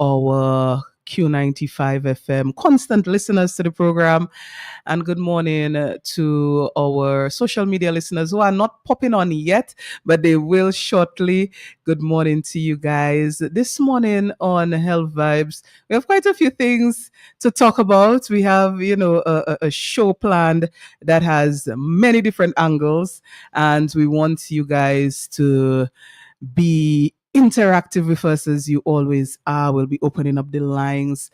our Q95 FM constant listeners to the program. And good morning to our social media listeners who are not popping on yet, but they will shortly. Good morning to you guys. This morning on Health Vibes, we have quite a few things to talk about. We have, a show planned that has many different angles, and we want you guys to be interactive with us as you always are. We'll be opening up the lines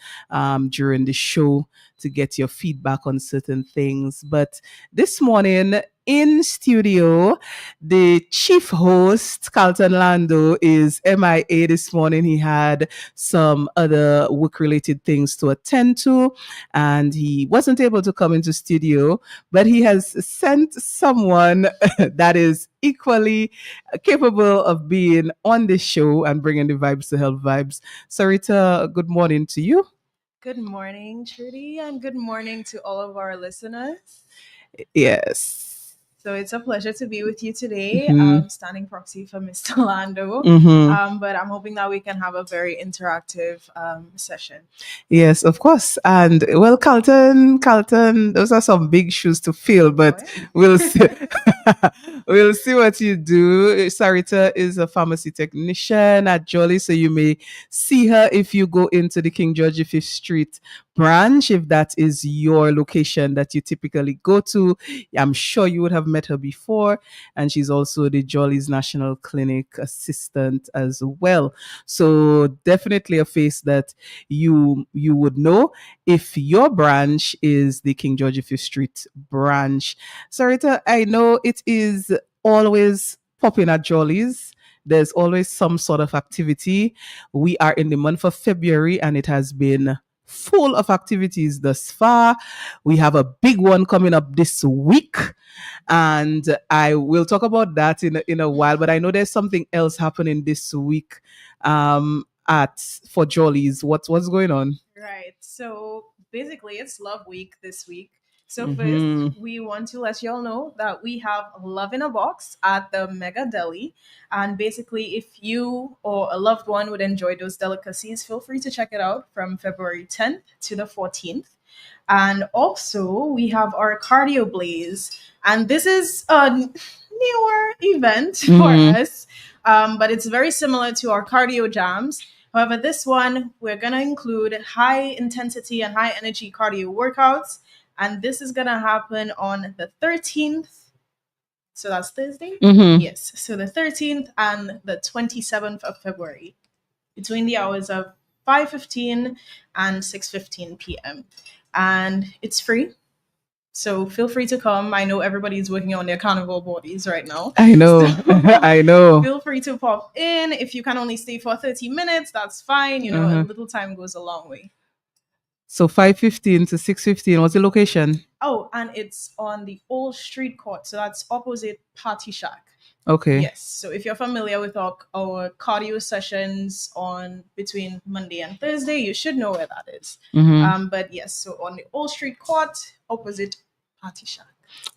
during the show to get your feedback on certain things. But this morning in studio, the chief host, Carlton Lando, is MIA this morning. He had some other work related things to attend to, and he wasn't able to come into studio, but he has sent someone that is equally capable of being on this show and bringing the vibes to Health Vibes. Sarita, good morning to you. Good morning, Trudy, and good morning to all of our listeners. Yes. So it's a pleasure to be with you today. Mhm. Standing proxy for Mr. Lando, but I'm hoping that we can have a very interactive session. Yes, of course. And well, Carlton, those are some big shoes to fill, but we'll see. We'll see what you do. Sarita is a pharmacy technician at Jolly, so you may see her if you go into the King George V Street branch, if that is your location that you typically go to. I'm sure you would have met her before, and she's also the Jolly's National Clinic assistant as well. So definitely a face that you would know if your branch is the King George V Street branch. Sarita, I know it is always popping at Jolly's. There's always some sort of activity. We are in the month of February and it has been full of activities thus far. We have a big one coming up this week, and I will talk about that in a while. But I know there's something else happening this week at for Jollies. What's going on? Right. So basically, it's Love Week this week. So Mhm. first, we want to let you all know that we have Love in a Box at the Mega Deli. And basically, if you or a loved one would enjoy those delicacies, feel free to check it out from February 10th to the 14th. And also, we have our Cardio Blaze. And this is a newer event for us, but it's very similar to our cardio jams. However, this one, we're going to include high intensity and high energy cardio workouts. And this is going to happen on the 13th. So that's Thursday? Mhm. Yes. So the 13th and the 27th of February between the hours of 5:15 and 6:15 p.m. And it's free. So feel free to come. I know everybody's working on their carnival bodies right now. I know. I know. Feel free to pop in. If you can only stay for 30 minutes, that's fine. You know, a little time goes a long way. So 5:15 to 6:15. What's the location? Oh, and it's on the Old Street Court. So that's opposite Party Shack. Okay. Yes. So if you're familiar with our cardio sessions on between Monday and Thursday, you should know where that is. But yes, so on the Old Street Court, opposite Party Shack.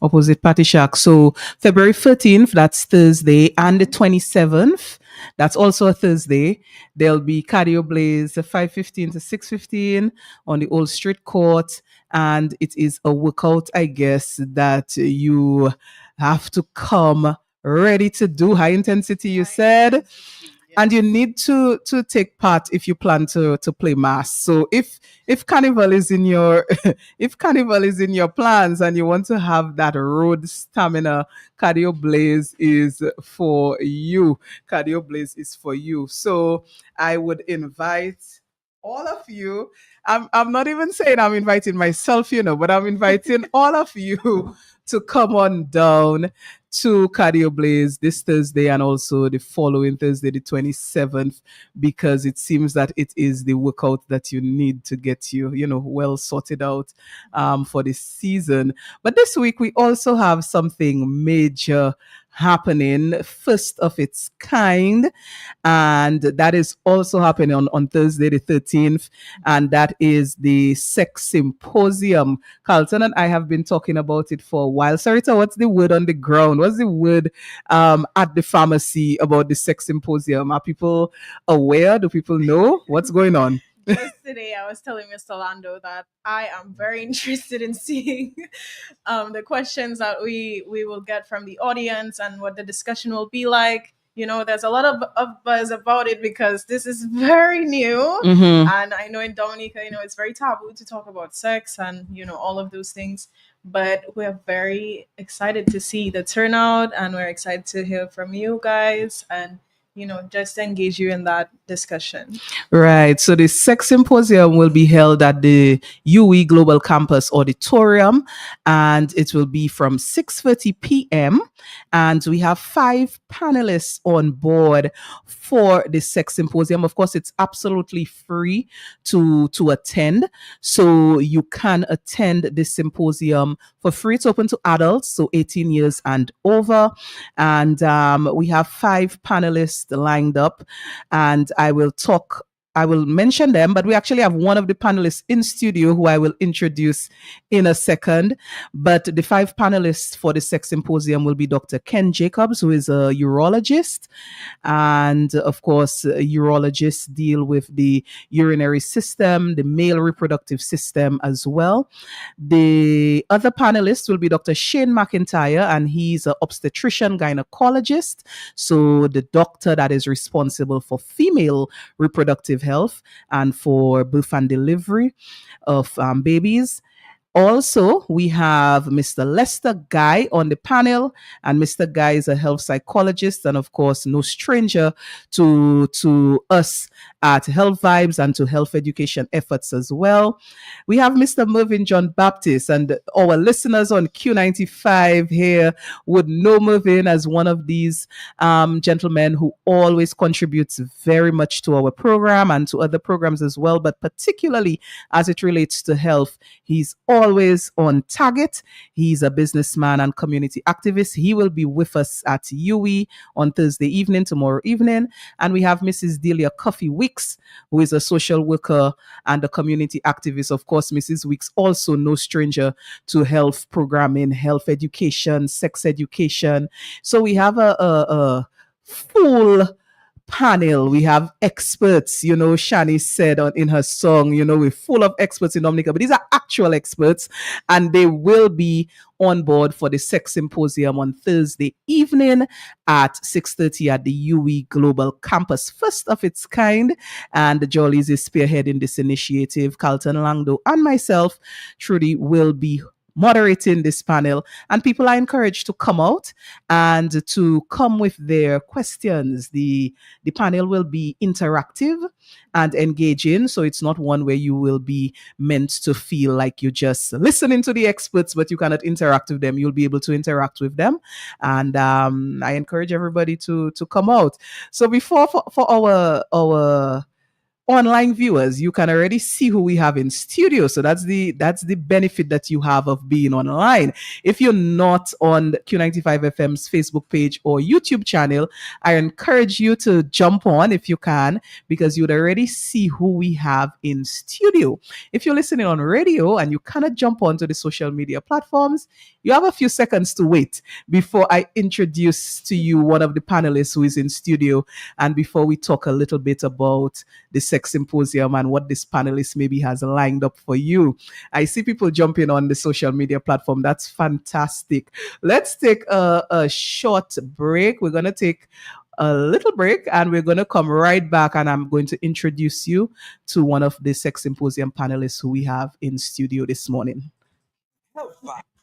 Opposite Party Shack. So February 13th, that's Thursday, and the 27th, that's also a Thursday. There'll be Cardio Blaze 5:15 to 6:15 on the Old Street Court. And it is a workout, I guess, that you have to come ready to do high intensity, you said. And you need to take part if you plan to play mass. So if carnival is in your if carnival is in your plans and you want to have that road stamina, Cardio Blaze is for you. Cardio Blaze is for you. So I would invite all of you. I'm not even saying I'm inviting myself, but I'm inviting all of you to come on down to Cardio Blaze this Thursday and also the following Thursday, the 27th, because it seems that it is the workout that you need to get you, well sorted out for this season. But this week, we also have something major happening, first of its kind. And that is also happening on Thursday, the 13th. And that is the Sex Symposium. Carlton and I have been talking about it for a while. Sarita, what's the word on the ground? What's the word at the pharmacy about the Sex Symposium? Are people aware? Do people know what's going on? Just today, I was telling Mr. Lando that I am very interested in seeing the questions that we will get from the audience and what the discussion will be like. There's a lot of buzz about it because this is very new. Mhm. And I know in Dominica, it's very taboo to talk about sex and, all of those things. But we're very excited to see the turnout and we're excited to hear from you guys and, just engage you in that discussion. Right. So the Sex Symposium will be held at the UE Global Campus Auditorium, and it will be from 6:30 p.m. And we have 5 panelists on board for the Sex Symposium. Of course, it's absolutely free to attend. So you can attend this symposium for free. It's open to adults, so 18 years and over. And we have 5 panelists lined up, and I will mention them, but we actually have one of the panelists in studio who I will introduce in a second. But the 5 panelists for the Sex Symposium will be Dr. Ken Jacobs, who is a urologist. And of course, urologists deal with the urinary system, the male reproductive system as well. The other panelist will be Dr. Shane McIntyre, and he's an obstetrician gynecologist. So the doctor that is responsible for female reproductive health and for birth and delivery of babies. Also, we have Mr. Lester Guy on the panel, and Mr. Guy is a health psychologist, and of course, no stranger to us at Health Vibes and to health education efforts as well. We have Mr. Mervyn John Baptist, and our listeners on Q95 here would know Mervyn as one of these gentlemen who always contributes very much to our program and to other programs as well, but particularly as it relates to health. He's always on target. He's a businessman and community activist. He will be with us at UE on Thursday evening, tomorrow evening. And we have Mrs. Delia Coffee Weeks, who is a social worker and a community activist. Of course, Mrs. Weeks also no stranger to health programming, health education, sex education. So we have a full panel. We have experts, Shani said in her song, we're full of experts in Dominica, but these are actual experts, and they will be on board for the Sex Symposium on Thursday evening at 6:30 at the UE Global Campus, first of its kind. And the Jollies is spearheading this initiative. Carlton Langdo and myself, Trudy, will be moderating this panel, and people are encouraged to come out and to come with their questions. The panel will be interactive and engaging, so it's not one where you will be meant to feel like you're just listening to the experts but you cannot interact with them. You'll be able to interact with them, and I encourage everybody to come out. So before for our online viewers, you can already see who we have in studio. So that's the benefit that you have of being online. If you're not on Q95 FM's Facebook page or YouTube channel, I encourage you to jump on if you can, because you'd already see who we have in studio. If you're listening on radio and you cannot jump onto the social media platforms, you have a few seconds to wait before I introduce to you one of the panelists who is in studio, and before we talk a little bit about the Sex Symposium and what this panelist maybe has lined up for you. I see people jumping on the social media platform. That's fantastic. Let's take a short break. We're going to take a little break and we're going to come right back, and I'm going to introduce you to one of the Sex Symposium panelists who we have in studio this morning.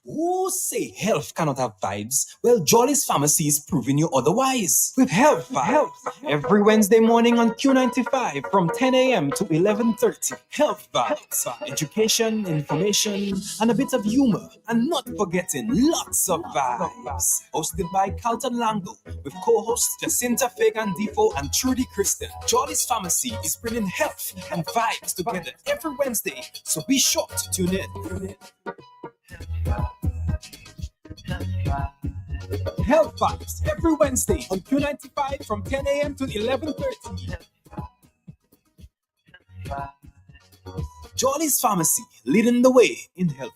Who say health cannot have vibes? Well, Jolly's Pharmacy is proving you otherwise. With Health Vibes. Every Wednesday morning on Q95 from 10 a.m. to 11:30. Health Vibes. Education, information, and a bit of humor. And not forgetting lots of vibes. Hosted by Carlton Langdo with co-hosts Jacinta Fagan Defo and Trudy Kristen. Jolly's Pharmacy is bringing health and vibes together every Wednesday. So be sure to tune in. Health Vibes every Wednesday on Q95 from 10 a.m. to 11:30. Jolly's Pharmacy, leading the way in healthcare.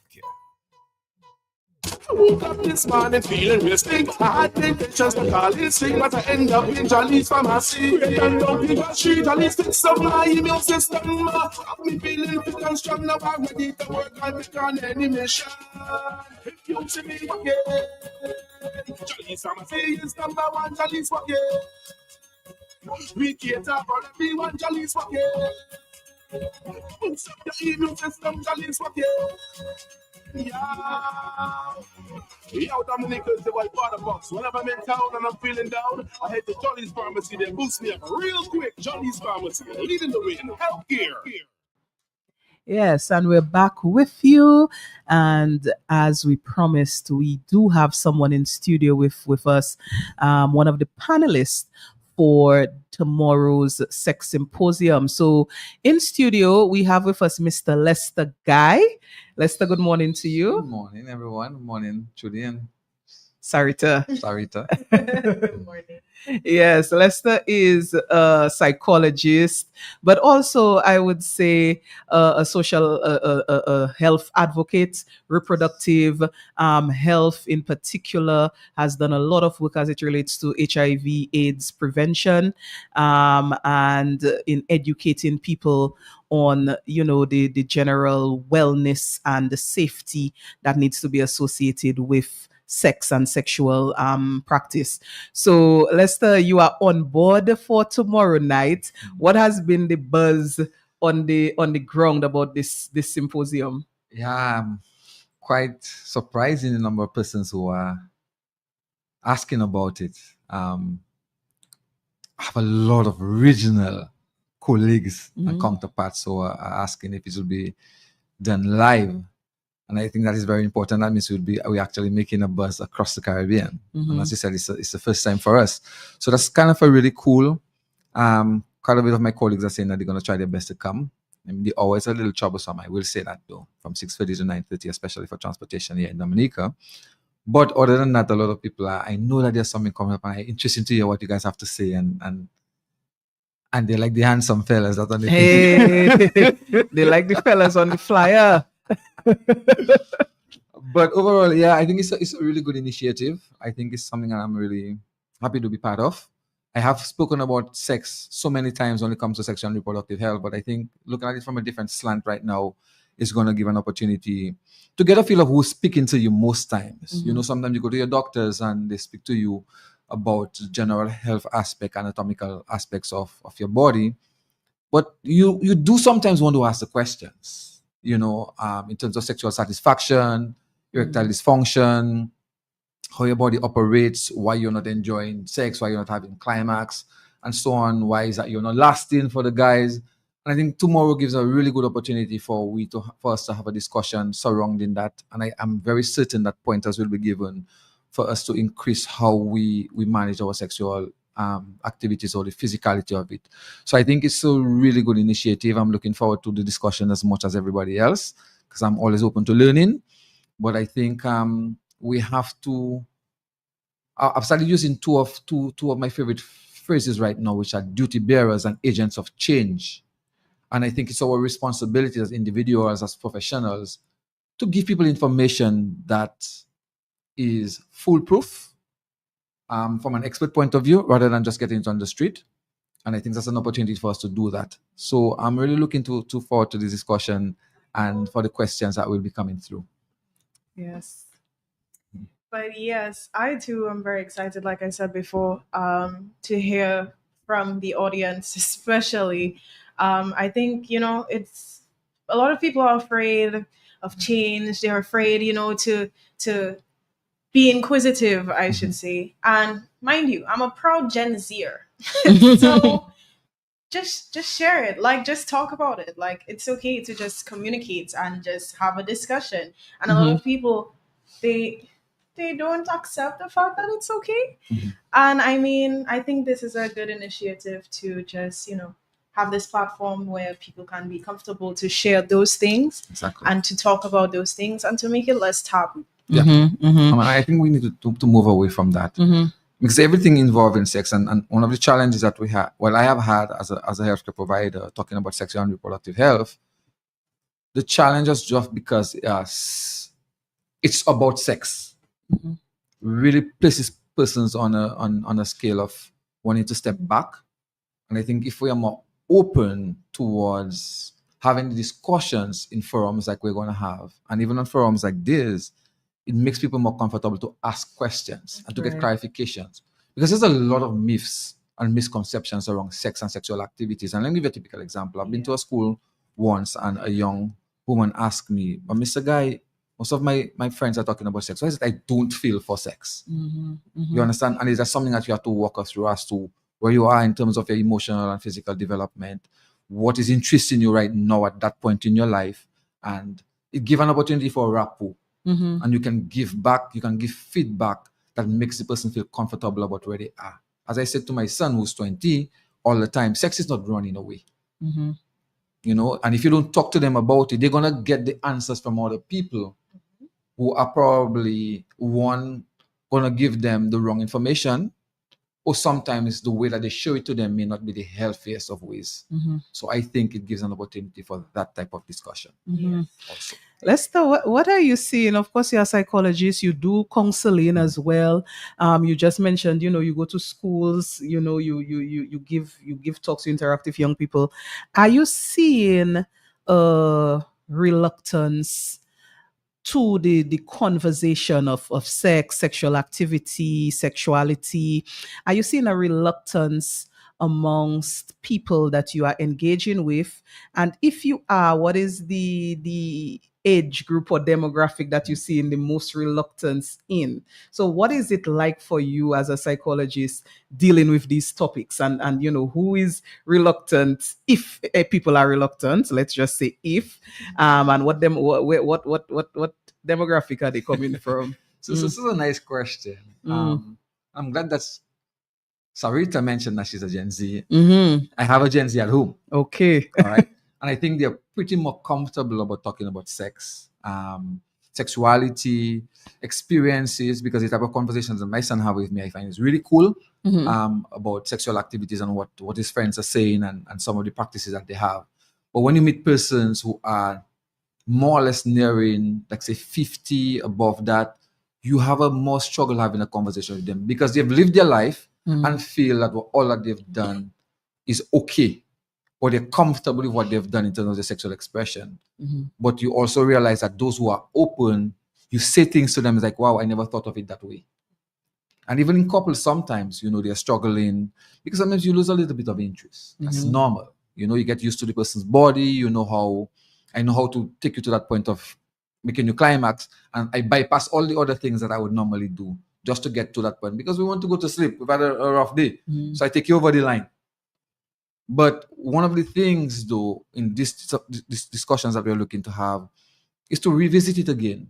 Woke up this morning feeling real stink. I had intentions to call it sick, but I end up in Jolly's Pharmacy. Red and down in the street, Jolly's fix up my immune system. Have me feeling fit and strong, now I'm ready to work and take on any mission. If you see me again, Jolly's Pharmacy is number one, Jolly's again. We cater for everyone, Jolly's again. Boost up your immune system, Jolly's again. Yeah. Yo, Dominic is the white water box. Whenever I'm in town and I'm feeling down, I head to Jolly's Pharmacy. They boost me up real quick. Jolly's Pharmacy, leading the way in healthcare. Yes, and we're back with you. And as we promised, we do have someone in studio with us, one of the panelists for tomorrow's sex symposium. So in studio, we have with us Mr. Lester Guy. Lester, good morning to you. Good morning, everyone. Good morning, Judy and Sarita. Sarita. Good morning. Yes, Lester is a psychologist, but also I would say a social health advocate, reproductive health in particular, has done a lot of work as it relates to HIV/AIDS prevention and in educating people on, you know, the general wellness and the safety that needs to be associated with sex and sexual practice. So Lester, you are on board for tomorrow night. What has been the buzz on the ground about this symposium? Yeah, quite surprising the number of persons who are asking about it. I have a lot of regional colleagues and counterparts who are asking if it will be done live. And I think that is very important. That means we're actually making a buzz across the Caribbean. And as you said, it's the first time for us. So that's kind of a really cool. Quite a bit of my colleagues are saying that they're going to try their best to come. I mean, the hour is a little troublesome. I will say that though, from 6:30 to 9:30, especially for transportation here in Dominica. But other than that, a lot of people I know that there's something coming up, and I'm interested to hear what you guys have to say. And they like the handsome fellas that on the they like the fellas on the flyer. But overall, yeah, I think it's a really good initiative. I think it's something that I'm really happy to be part of. I have spoken about sex so many times when it comes to sexual and reproductive health, but I think looking at it from a different slant right now is going to give an opportunity to get a feel of who's speaking to you most times. You know, sometimes you go to your doctors and they speak to you about general health aspect, anatomical aspects of your body, but you do sometimes want to ask the questions. You know, in terms of sexual satisfaction, erectile dysfunction, how your body operates, why you're not enjoying sex, why you're not having climax, and so on. Why is that you're not lasting for the guys? And I think tomorrow gives a really good opportunity for us to have a discussion surrounding that. And I am very certain that pointers will be given for us to increase how we manage our sexual activities or the physicality of it. So I think it's a really good initiative. I'm looking forward to the discussion as much as everybody else because I'm always open to learning. But I think we have to. I've started using two of my favorite phrases right now, which are duty bearers and agents of change. And I think it's our responsibility as individuals, as professionals, to give people information that is foolproof. From an expert point of view, rather than just getting it on the street. And I think that's an opportunity for us to do that. So I'm really looking forward to this discussion and for the questions that will be coming through. Yes. But yes, I too am very excited, like I said before, to hear from the audience, especially. I think, you know, it's a lot of people are afraid of change. They're afraid, you know, to be inquisitive, I should say. And mind you, I'm a proud Gen Zer. So just share it. Like, just talk about it. Like, it's okay to just communicate and just have a discussion. And a lot of people, they don't accept the fact that it's okay. And I mean, I think this is a good initiative to just, you know, have this platform where people can be comfortable to share those things and to talk about those things and to make it less taboo. Yeah. Mm-hmm. I think we need to move away from that. Because everything involving sex, and one of the challenges that we have, well, I have had as a healthcare provider talking about sexual and reproductive health, the challenge is just because it's about sex. Really places persons on a scale of wanting to step back. And I think if we are more open towards having the discussions in forums like we're going to have, and even on forums like this, it makes people more comfortable to ask questions and to get clarifications. Because there's a lot of myths and misconceptions around sex and sexual activities. And let me give you a typical example. I've been to a school once and a young woman asked me, but Mr. Guy, most of my friends are talking about sex. Why is it I don't feel for sex? You understand? And is that something that you have to walk us through as to where you are in terms of your emotional and physical development, what is interesting you right now at that point in your life, and it gives an opportunity for a rapport. And you can give back, you can give feedback that makes the person feel comfortable about where they are. As I said to my son who's 20 all the time, sex is not running away. You know, and if you don't talk to them about it, they're going to get the answers from other people who are probably going to give them the wrong information, or sometimes the way that they show it to them may not be the healthiest of ways. So I think it gives an opportunity for that type of discussion. Also. Lester, what are you seeing? Of course, you're a psychologist. You do counseling as well. You just mentioned, you go to schools. You give talks, you interact with young people. Are you seeing reluctance to the conversation of sex, sexual activity, sexuality? Are you seeing a reluctance amongst people that you are engaging with? And if you are, what is the age group or demographic that you see in the most reluctance in? So what is it like for you as a psychologist dealing with these topics, and who is reluctant, if people are reluctant, let's just say if, and what demographic are they coming from? So this is a nice question. I'm glad that Sarita mentioned that she's a Gen Z. I have a Gen Z at home. Okay. All right. And I think they're pretty more comfortable about talking about sex, sexuality, experiences, because the type of conversations that my son have with me, I find is really cool, about sexual activities and what his friends are saying and some of the practices that they have. But when you meet persons who are more or less nearing, like say 50, above that, you have a more struggle having a conversation with them because they've lived their life and feel that all that they've done is okay, or they're comfortable with what they've done in terms of their sexual expression. But you also realize that those who are open, you say things to them, it's like, wow, I never thought of it that way. And even in couples, sometimes, they're struggling because sometimes you lose a little bit of interest. That's normal. You get used to the person's body. I know how to take you to that point of making you climax, and I bypass all the other things that I would normally do just to get to that point because we want to go to sleep. We've had a rough day. So I take you over the line. But one of the things, though, in these discussions that we're looking to have is to revisit it again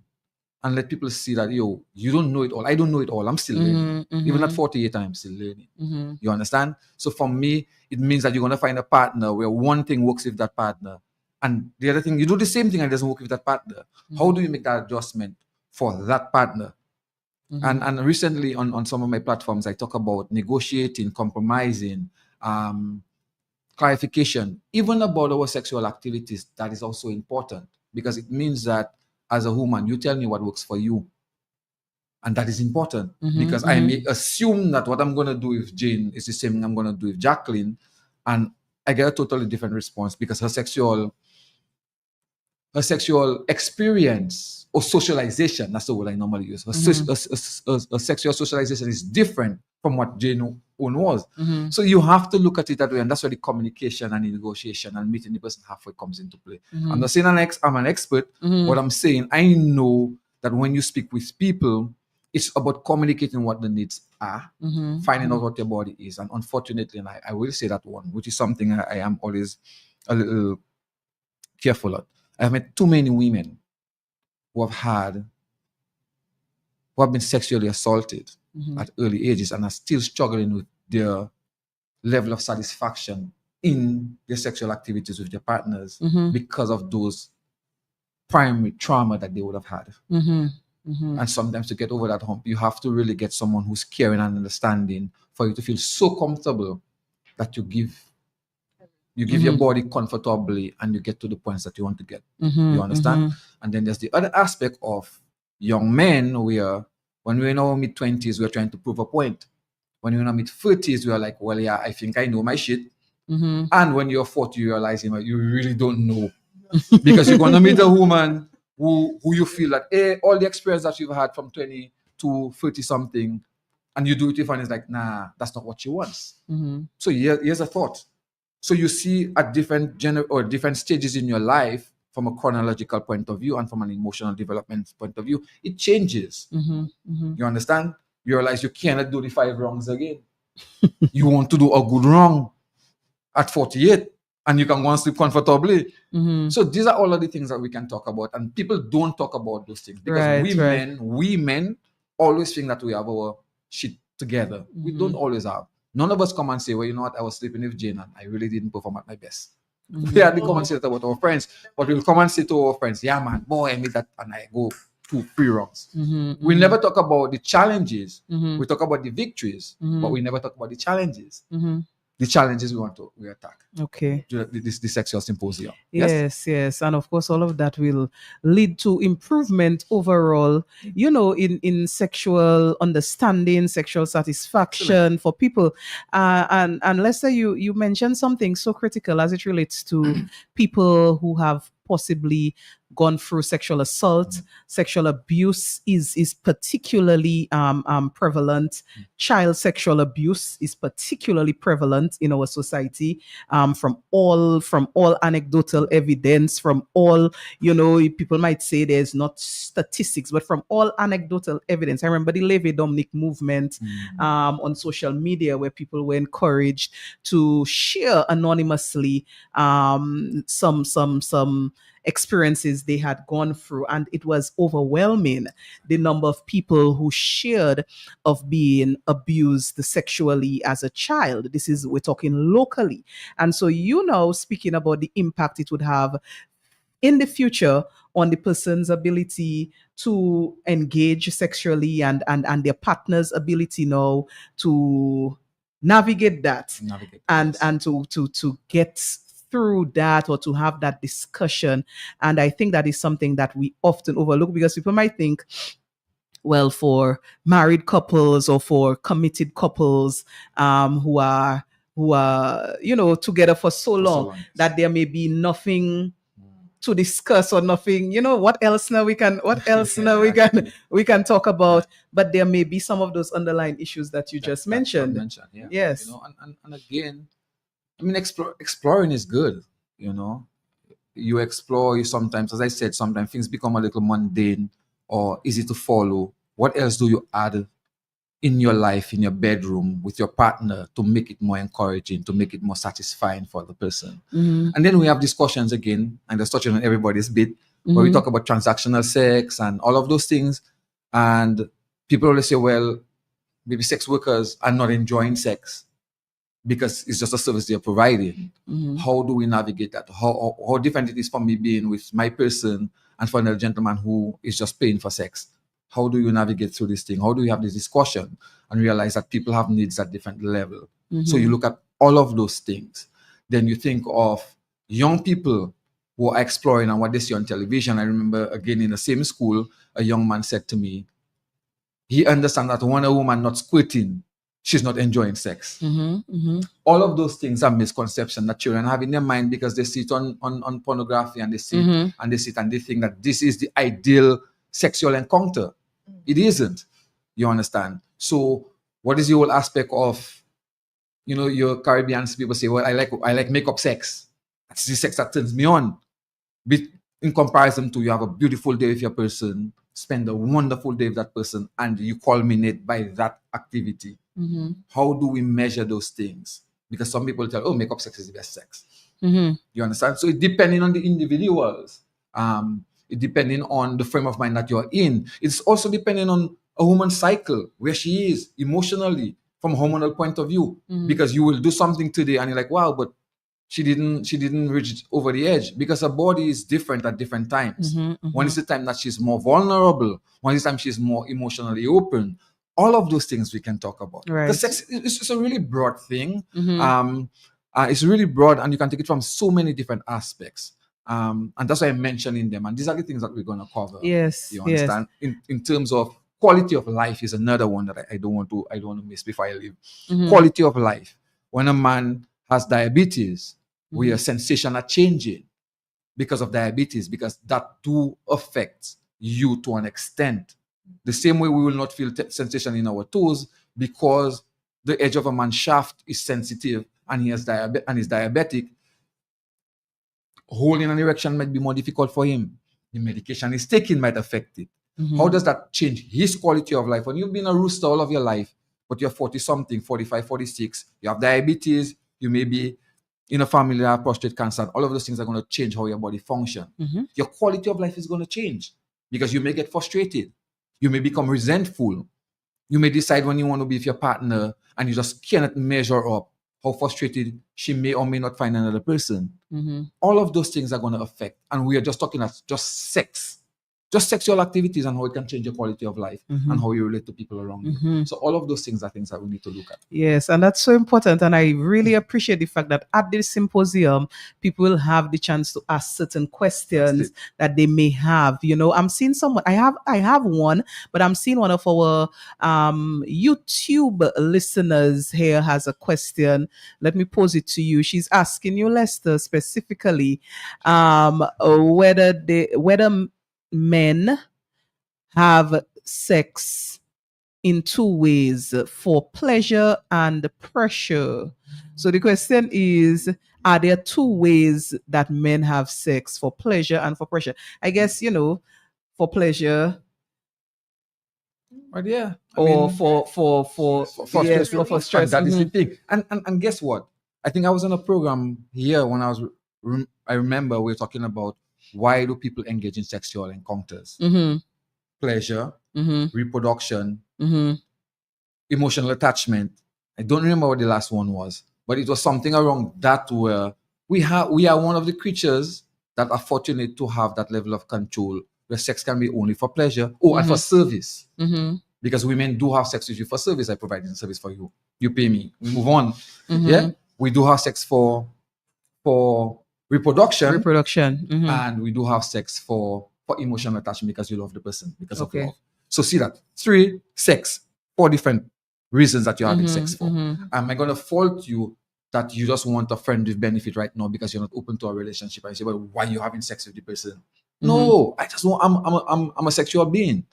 and let people see that, you don't know it all. I don't know it all. I'm still learning. Even at 48, I'm still learning. You understand? So for me, it means that you're going to find a partner where one thing works with that partner, and the other thing, you do the same thing and it doesn't work with that partner. How do you make that adjustment for that partner? And recently on some of my platforms, I talk about negotiating, compromising, clarification, even about our sexual activities. That is also important because it means that as a woman, you tell me what works for you. And that is important because I may assume that what I'm going to do with Jane is the same thing I'm going to do with Jacqueline. And I get a totally different response because her sexual experience or socialization, that's the word I normally use. Her sexual socialization is different from what Jane own was. So you have to look at it that way, and that's where the communication and the negotiation and meeting the person halfway comes into play. I'm not saying I'm an expert. What I'm saying, I know that when you speak with people, it's about communicating what the needs are, finding out what your body is. And unfortunately, and I will say that one, which is something I am always a little careful of. I've met too many women who have been sexually assaulted at early ages and are still struggling with their level of satisfaction in their sexual activities with their partners because of those primary trauma that they would have had. And sometimes to get over that hump, you have to really get someone who's caring and understanding for you to feel so comfortable that you give your body comfortably and you get to the points that you want to get. You understand? And then there's the other aspect of young men where when we're in our mid-20s, we're trying to prove a point. When you're in our mid-30s, we're like, well, yeah, I think I know my shit. And when you're 40, you realize you really don't know. Because you're going to meet a woman who you feel that all the experience that you've had from 20 to 30 something, and you do it with her and it's like, nah, that's not what she wants. So here's a thought. So you see at different stages in your life, from a chronological point of view and from an emotional development point of view, it changes. You understand? You realize you cannot do the 5 wrongs again. You want to do a good wrong at 48 and you can go and sleep comfortably. So these are all of the things that we can talk about, and people don't talk about those things because we men always think that we have our shit together. We don't always have. None of us come and say, well, you know what, I was sleeping with Jane and I really didn't perform at my best. We hardly come and say that about our friends, but we'll come and say to our friends, yeah man, boy, I made that and I go 2-3 wrongs. We never talk about the challenges. We talk about the victories, but we never talk about the challenges. The challenges we attack. Okay. The sexual symposium. Yes. And of course, all of that will lead to improvement overall, in sexual understanding, sexual satisfaction for people. And let's say you mentioned something so critical as it relates to people who have possibly gone through sexual assault. Sexual abuse is particularly prevalent. Child sexual abuse is particularly prevalent in our society, from all anecdotal evidence, from all, people might say there's not statistics, but from all anecdotal evidence. I remember the Levi Dominic movement on social media, where people were encouraged to share anonymously some experiences they had gone through, and it was overwhelming, the number of people who shared of being abused sexually as a child. We're talking locally. And so, speaking about the impact it would have in the future on the person's ability to engage sexually and their partner's ability now to navigate that and to get through that, or to have that discussion. And I think that is something that we often overlook, because people might think, well, for married couples or for committed couples who are together for so long, that there may be nothing to discuss or nothing, what else now we can talk about. But there may be some of those underlying issues that you just mentioned. Yes. And again, I mean, exploring is good, You explore, sometimes, as I said, sometimes things become a little mundane or easy to follow. What else do you add in your life, in your bedroom, with your partner to make it more encouraging, to make it more satisfying for the person? And then we have discussions again, and that's touching on everybody's bit, where we talk about transactional sex and all of those things. And people always say, well, maybe sex workers are not enjoying sex because it's just a service they're providing. How do we navigate that? How different it is from me being with my person and for another gentleman who is just paying for sex? How do you navigate through this thing? How do you have this discussion and realize that people have needs at different level? So you look at all of those things. Then you think of young people who are exploring and what they see on television. I remember, again, in the same school, a young man said to me, he understands that when a woman not squirting, she's not enjoying sex. All of those things are misconceptions that children have in their mind because they see it on pornography, and they see it, and they think that this is the ideal sexual encounter. It isn't. You understand? So what is the whole aspect of, your Caribbean people say, well, I like makeup sex. That's the sex that turns me on. In comparison to, you have a beautiful day with your person, spend a wonderful day with that person, and you culminate by that activity. How do we measure those things? Because some people tell, makeup sex is the best sex. You understand? So it depending on the individuals, it depending on the frame of mind that you're in. It's also depending on a woman's cycle, where she is emotionally from a hormonal point of view. Because you will do something today and you're like, wow, but she didn't reach over the edge, because her body is different at different times. One is the time that she's more vulnerable, one is the time she's more emotionally open. All of those things we can talk about. Right. Because sex is a really broad thing. It's really broad, and you can take it from so many different aspects. And that's why I'm mentioning them. And these are the things that we're going to cover. Yes. You Yes. understand? In terms of quality of life is another one that I don't want to miss before I leave. Quality of life. When a man has diabetes, where sensation are changing because of diabetes, because that do affect you to an extent. The same way we will not feel sensation in our toes because the edge of a man's shaft is sensitive and he has is diabetic. Holding an erection might be more difficult for him. The medication he's taking might affect it. How does that change his quality of life? When you've been a rooster all of your life, but you're 40-something, 45, 46, you have diabetes, you may be in a family that have prostate cancer, all of those things are going to change how your body functions. Your quality of life is going to change because you may get frustrated. You may become resentful. You may decide when you want to be with your partner and you just cannot measure up how frustrated she may or may not find another person. All of those things are going to affect. And we are just talking about just sex. Just sexual activities and how it can change your quality of life and how you relate to people around you. So all of those things are things that we need to look at. Yes, and that's so important. And I really appreciate the fact that at this symposium, people will have the chance to ask certain questions that they may have. You know, I'm seeing someone, I have one, but I'm seeing one of our YouTube listeners here has a question. Let me pose it to you. She's asking you, Lester, specifically, whether men have sex in two ways, for pleasure and pressure. So the question is, are there two ways that men have sex, for pleasure and for pressure? I guess, you know, for pleasure, But yeah, or for yes, stress. for stress. That is the thing. And guess what? I think I was on a program here when I remember we were talking about why do people engage in sexual encounters? Pleasure, reproduction, emotional attachment. I don't remember what the last one was, but it was something around that where we are one of the creatures that are fortunate to have that level of control where sex can be only for pleasure and for service. Because women do have sex with you for service. I provide a service for you. You pay me. We move on. Yeah. We do have sex for reproduction. And we do have sex for emotional attachment because you love the person, because of love. So see that 3 sex, 4 different reasons that you're having sex for. Am I going to fault you that you just want a friend with benefit right now because you're not open to a relationship? And you say, well, why are you having sex with the person? No, I just want, I'm a sexual being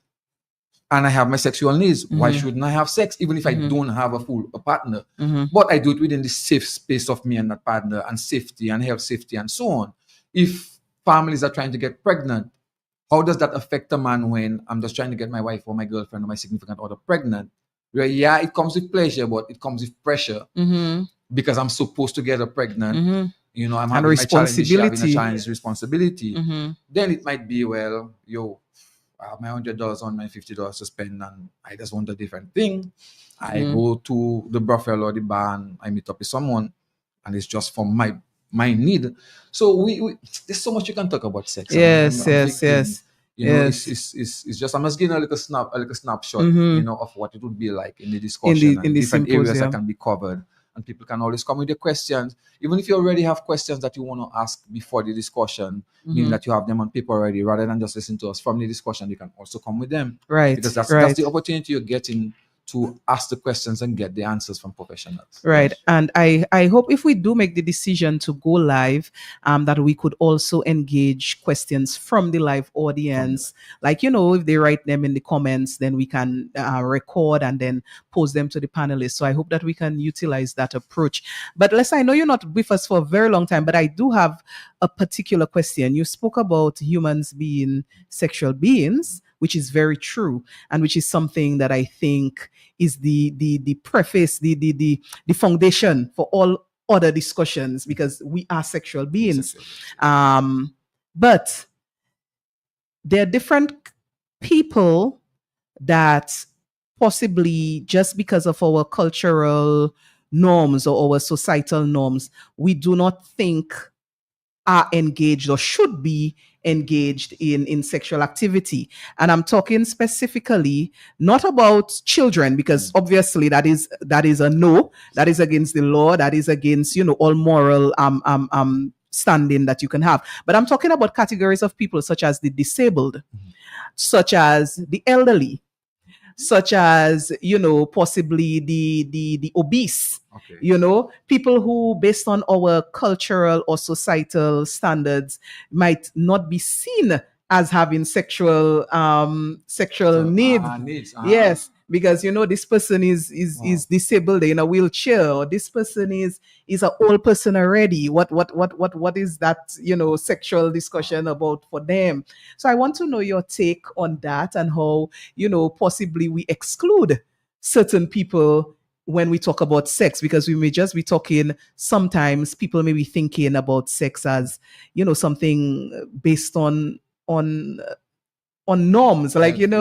and I have my sexual needs. Why shouldn't I have sex even if I don't have a partner? But I do it within the safe space of me and that partner, and safety and health safety and so on. If families are trying to get pregnant, how does that affect a man when I'm just trying to get my wife or my girlfriend or my significant other pregnant? Where, yeah, it comes with pleasure, but it comes with pressure because I'm supposed to get her pregnant. You know, I'm having responsibility. My challenge, responsibility. Then it might be, well, I have my $100 on my $50 to spend, and I just want a different thing. I go to the brothel or the bar and I meet up with someone, and it's just for my need. So we there's so much you can talk about sex. Yes. You know, it's just, I'm just giving a little snapshot, you know, of what it would be like in the discussion in the different areas that symposium. can be covered. And people can always come with their questions. Even if you already have questions that you want to ask before the discussion, meaning that you have them on paper already, rather than just listen to us from the discussion, you can also come with them. Right. Because that's the opportunity you're getting to ask the questions and get the answers from professionals. Right. And I hope if we do make the decision to go live, that we could also engage questions from the live audience. Like, you know, if they write them in the comments, then we can record and then post them to the panelists. So I hope that we can utilize that approach. But Les, I know you're not with us for a very long time, but I do have a particular question. You spoke about humans being sexual beings, which is very true, and which is something that I think is the preface, the foundation for all other discussions, because we are sexual beings. But there are different people that possibly, just because of our cultural norms or our societal norms, we do not think are engaged or should be engaged in sexual activity. And I'm talking specifically not about children, because obviously that is a no, that is against the law, that is against, all moral standing that you can have. But I'm talking about categories of people such as the disabled, such as the elderly, such as possibly the obese, people who, based on our cultural or societal standards, might not be seen as having sexual needs. Needs. Yes, because this person is disabled, in a wheelchair, or this person is an old person already. What is that sexual discussion about for them? So I want to know your take on that, and how possibly we exclude certain people when we talk about sex, because we may just be talking, sometimes people may be thinking about sex as something based on norms, like yes.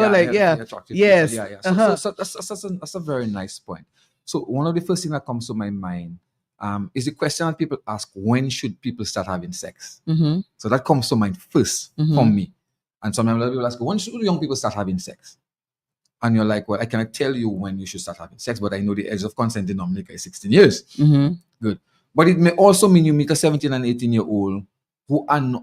So that's a very nice point. So one of the first things that comes to my mind is the question that people ask: when should people start having sex? Mm-hmm. So that comes to mind 1st for me. And sometimes people ask, when should young people start having sex? And you're like, well, I cannot tell you when you should start having sex, but I know the age of consent in Dominica is 16 years. Mm-hmm. Good. But it may also mean you meet a 17 and 18-year-old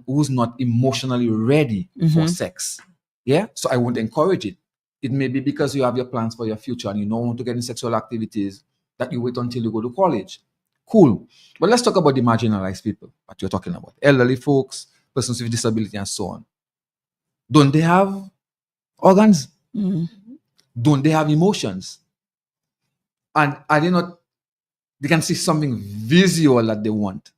who's not emotionally ready for sex. Yeah? So I won't encourage it. It may be because you have your plans for your future and you don't want to get in sexual activities, that you wait until you go to college. Cool. But let's talk about the marginalized people that you're talking about. Elderly folks, persons with disability, and so on. Don't they have organs? Mm-hmm. Don't they have emotions? And are they not, they can see something visual that they want.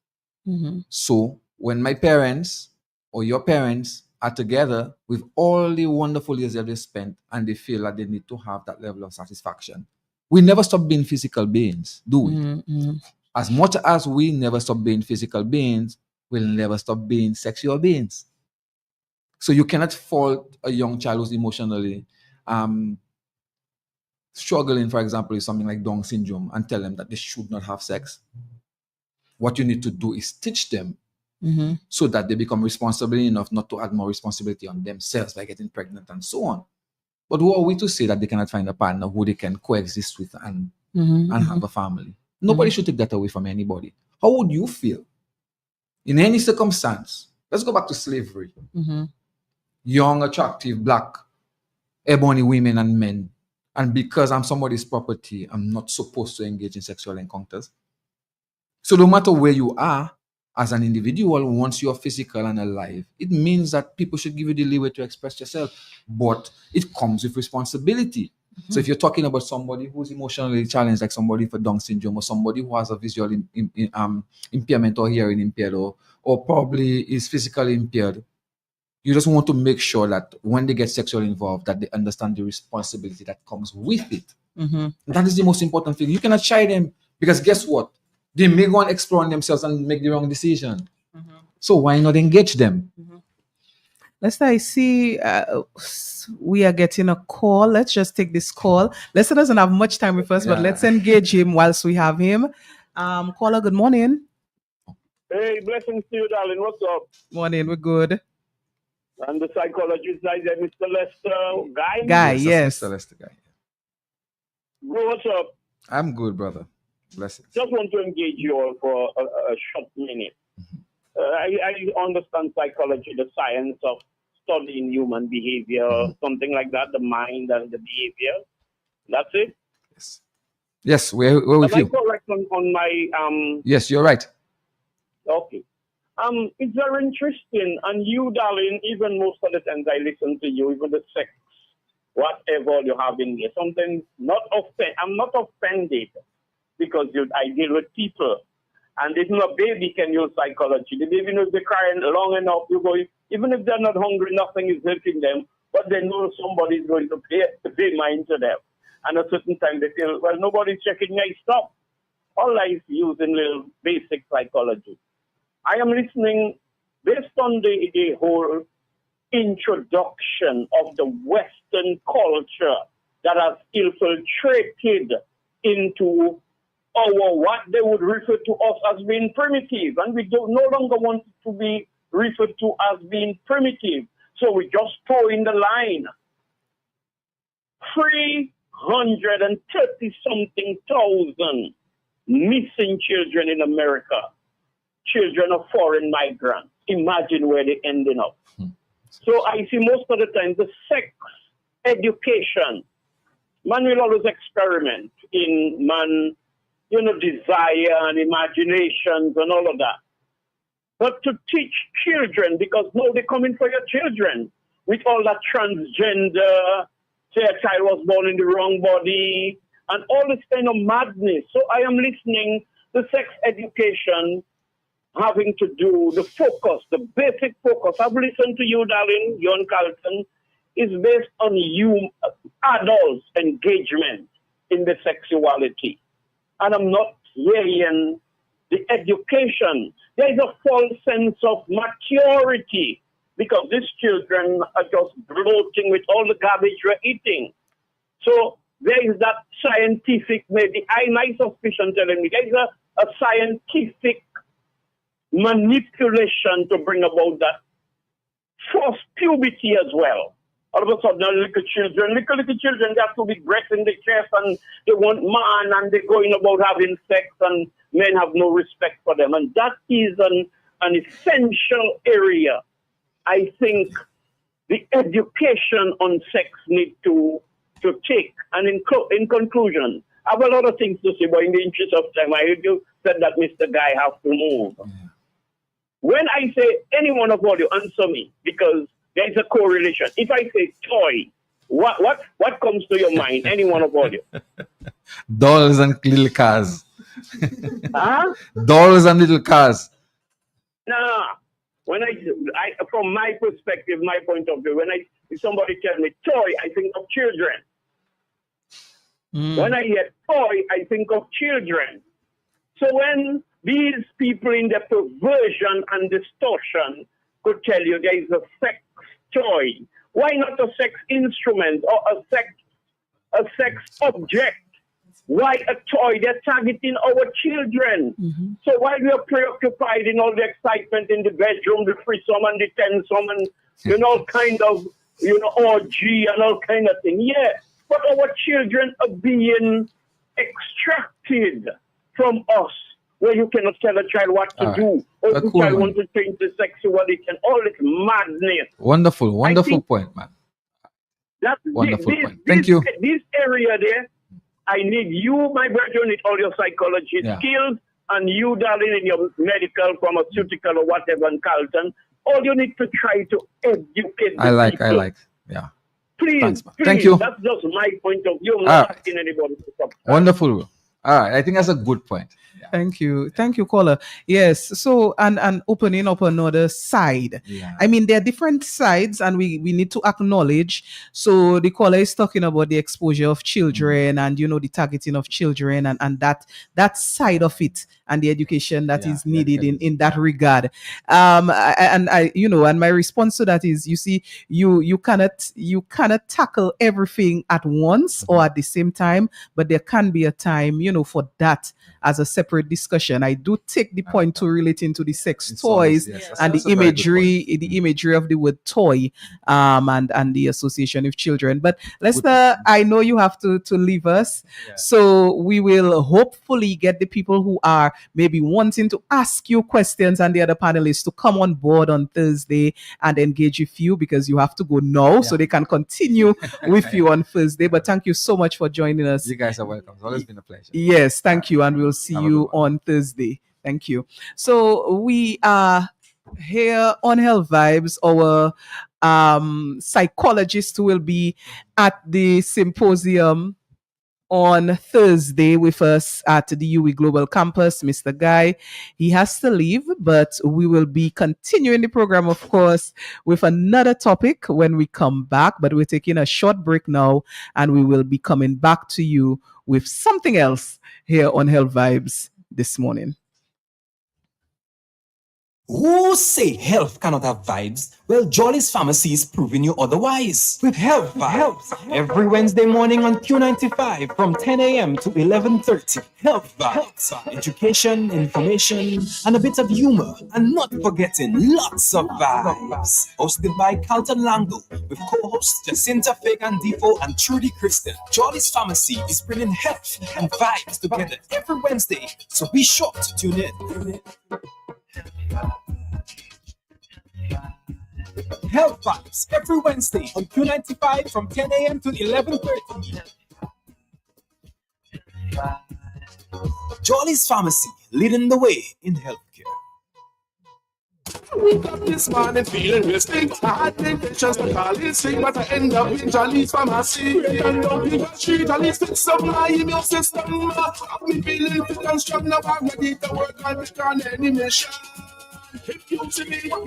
Mm-hmm. So when my parents or your parents are together with all the wonderful years that they spent, and they feel that they need to have that level of satisfaction, we never stop being physical beings, do we? Mm-hmm. As much as we never stop being physical beings, we'll never stop being sexual beings. So you cannot fault a young child who's emotionally struggling, for example, with something like Down syndrome, and tell them that they should not have sex. What you need to do is teach them so that they become responsible enough not to add more responsibility on themselves by getting pregnant and so on. But who are we to say that they cannot find a partner who they can coexist with and have a family? Nobody should take that away from anybody. How would you feel in any circumstance? Let's go back to slavery. Young, attractive, black, ebony women and men. And because I'm somebody's property, I'm not supposed to engage in sexual encounters. So no matter where you are as an individual, once you're physical and alive, it means that people should give you the leeway to express yourself. But it comes with responsibility. So if you're talking about somebody who's emotionally challenged, like somebody for Down syndrome, or somebody who has a visual impairment or hearing impaired, or probably is physically impaired, you just want to make sure that when they get sexually involved, that they understand the responsibility that comes with it. That is the most important thing. You cannot shy them, because guess what? They may go and explore on themselves and make the wrong decision. So why not engage them? Lester, I see we are getting a call. Let's just take this call. Lester doesn't have much time with us, but let's engage him whilst we have him. Caller, good morning. Hey, blessings to you, darling. What's up? Morning, we're good. And the psychologist, Mr. Lester Guy. Guy, yes. Mr. Lester Guy. Bro, what's up? I'm good, brother. Blessings. Just want to engage you all for a short minute. I understand psychology, the science of studying human behavior, something like that, the mind and the behavior. That's it? Yes, we're with you. Am I correct on my... Yes, you're right. Okay. It's very interesting, and you, darling, even most of the times I listen to you, even the sex, whatever you have in there, sometimes I'm not offended, because I deal with people, and even a baby can use psychology. The baby knows they're crying long enough, even if they're not hungry, nothing is hurting them, but they know somebody's going to pay mind to them. And at a certain time they feel, well, nobody's checking my stuff. All I use in little basic psychology. I am listening based on the whole introduction of the Western culture that has infiltrated into our what they would refer to us as being primitive, and we don't no longer want to be referred to as being primitive. So we just throw in the line 330 something thousand missing children in America, children of foreign migrants. Imagine where they're ending up. So I see most of the time the sex education, man will always experiment in man, desire and imaginations and all of that. But to teach children, because now they're coming for your children with all that transgender, say a child was born in the wrong body, and all this kind of madness. So I am listening to sex education having to do the focus, the basic focus. I've listened to you, darling, John Carlton, is based on you, adults' engagement in the sexuality. And I'm not hearing the education. There is a false sense of maturity because these children are just bloating with all the garbage we're eating. So there is that scientific, maybe my suspicion telling me there is a scientific manipulation to bring about that forced puberty as well. All of a sudden, little children, they have to be breasts in the chest and they want man and they're going about having sex and men have no respect for them. And that is an essential area. I think the education on sex need to take. And in conclusion, I have a lot of things to say, but in the interest of time, I heard you said that Mr. Guy have to move. When I say any one of all you answer me, because there is a correlation. If I say toy, what comes to your mind? Any one of all you? Dolls and little cars. Huh? Dolls and little cars. No. When I from my perspective, my point of view, if somebody tells me toy, I think of children. When I hear toy, I think of children. So when these people in their perversion and distortion could tell you there is a sex toy, why not a sex instrument or a sex object? Why a toy? They're targeting our children. So while we are preoccupied in all the excitement in the bedroom, the threesome and the tensome and all kind of orgy and all kind of thing. Yeah, but our children are being extracted from us, where you cannot tell a child what to do, or the child wants to change the sexuality and all this madness. Wonderful point, man. Wonderful point. Thank you. This area there, I need you, my brother, with all your psychology skills, and you, darling, in your medical, pharmaceutical, or whatever, and Carlton. All you need to try to educate the people. Yeah. Please, Thanks, please. thank you. That's just my point of view. I'm not asking anybody to stop. Wonderful. All right. I think that's a good point. Yeah. Thank you, caller. Yes. So, and opening up another side. Yeah. I mean, there are different sides, and we need to acknowledge. So, the caller is talking about the exposure of children, and the targeting of children, and that side of it, and the education that is needed in that regard. And my response to that is, you see, you cannot tackle everything at once or at the same time, but there can be a time, for that as a separate discussion. I do take the point to relating to the sex toys and the imagery of the word toy, and the association with children. But Lester, I know you have to leave us, so we will hopefully get the people who are maybe wanting to ask you questions and the other panelists to come on board on Thursday and engage with you, because you have to go now, so they can continue with you on Thursday. But thank you so much for joining us. You guys are welcome. It's always been a pleasure. Yes, thank you, and we'll see you on Thursday. Thank you. So we are here on Health Vibes. Our psychologist will be at the symposium on Thursday with us at the UWI Global Campus, Mr. Guy. He has to leave, but we will be continuing the program, of course, with another topic when we come back. But we're taking a short break now, and we will be coming back to you with something else here on Health Vibes this morning. Who say health cannot have vibes? Well, Jolly's Pharmacy is proving you otherwise. With Health Vibes, every Wednesday morning on Q95 from 10 a.m. to 11:30. Health Vibes, education, information, and a bit of humor. And not forgetting lots of vibes. Hosted by Carlton Lango with co-hosts Jacinta Fagan Defo and Trudy Kristen. Jolly's Pharmacy is bringing health and vibes together every Wednesday, so be sure to tune in. Health Vibes every Wednesday on Q95 from 10 a.m. to 11:30. Jolly's Pharmacy, leading the way in healthcare. Wake up this morning feeling real stink. I had temptations to call it sick, but I end up in Jolly's Pharmacy. Great and down in the street, Jolly's fix up my immune system. Have me feeling fit and strong, now I'm ready to work and make on any mission. If you see me again,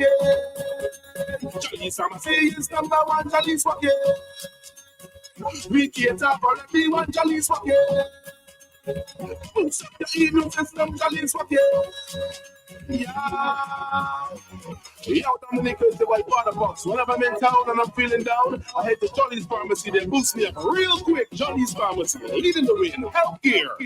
Jolly's Pharmacy is number one, Jolly's again. We cater for everyone, Jolly's again. Boost up your immune system, Jolly's again. Yeah. Yo, Dominic is the white water box. Whenever I'm in town and I'm feeling down, I head to Jolly's Pharmacy. They boost me up real quick. Jolly's Pharmacy, leading the way in healthcare.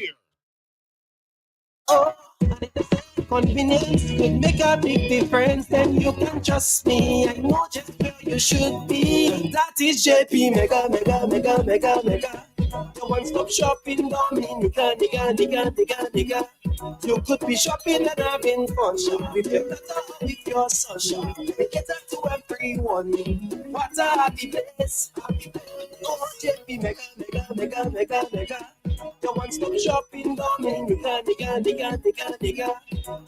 Oh, and if the convenience could make a big difference, then you can trust me. I know just where you should be. That is JP Mega, Mega, Mega, Mega, Mega. The one-stop shopping don't mean you can't digga. You could be shopping and having fun. Shop with your daughter, with your son. Shop. We get that to everyone. What a happy place, happy place. Oh, JP Mega, Mega, Mega, Mega, Mega. The one-stop shopping don't mean you can't digga.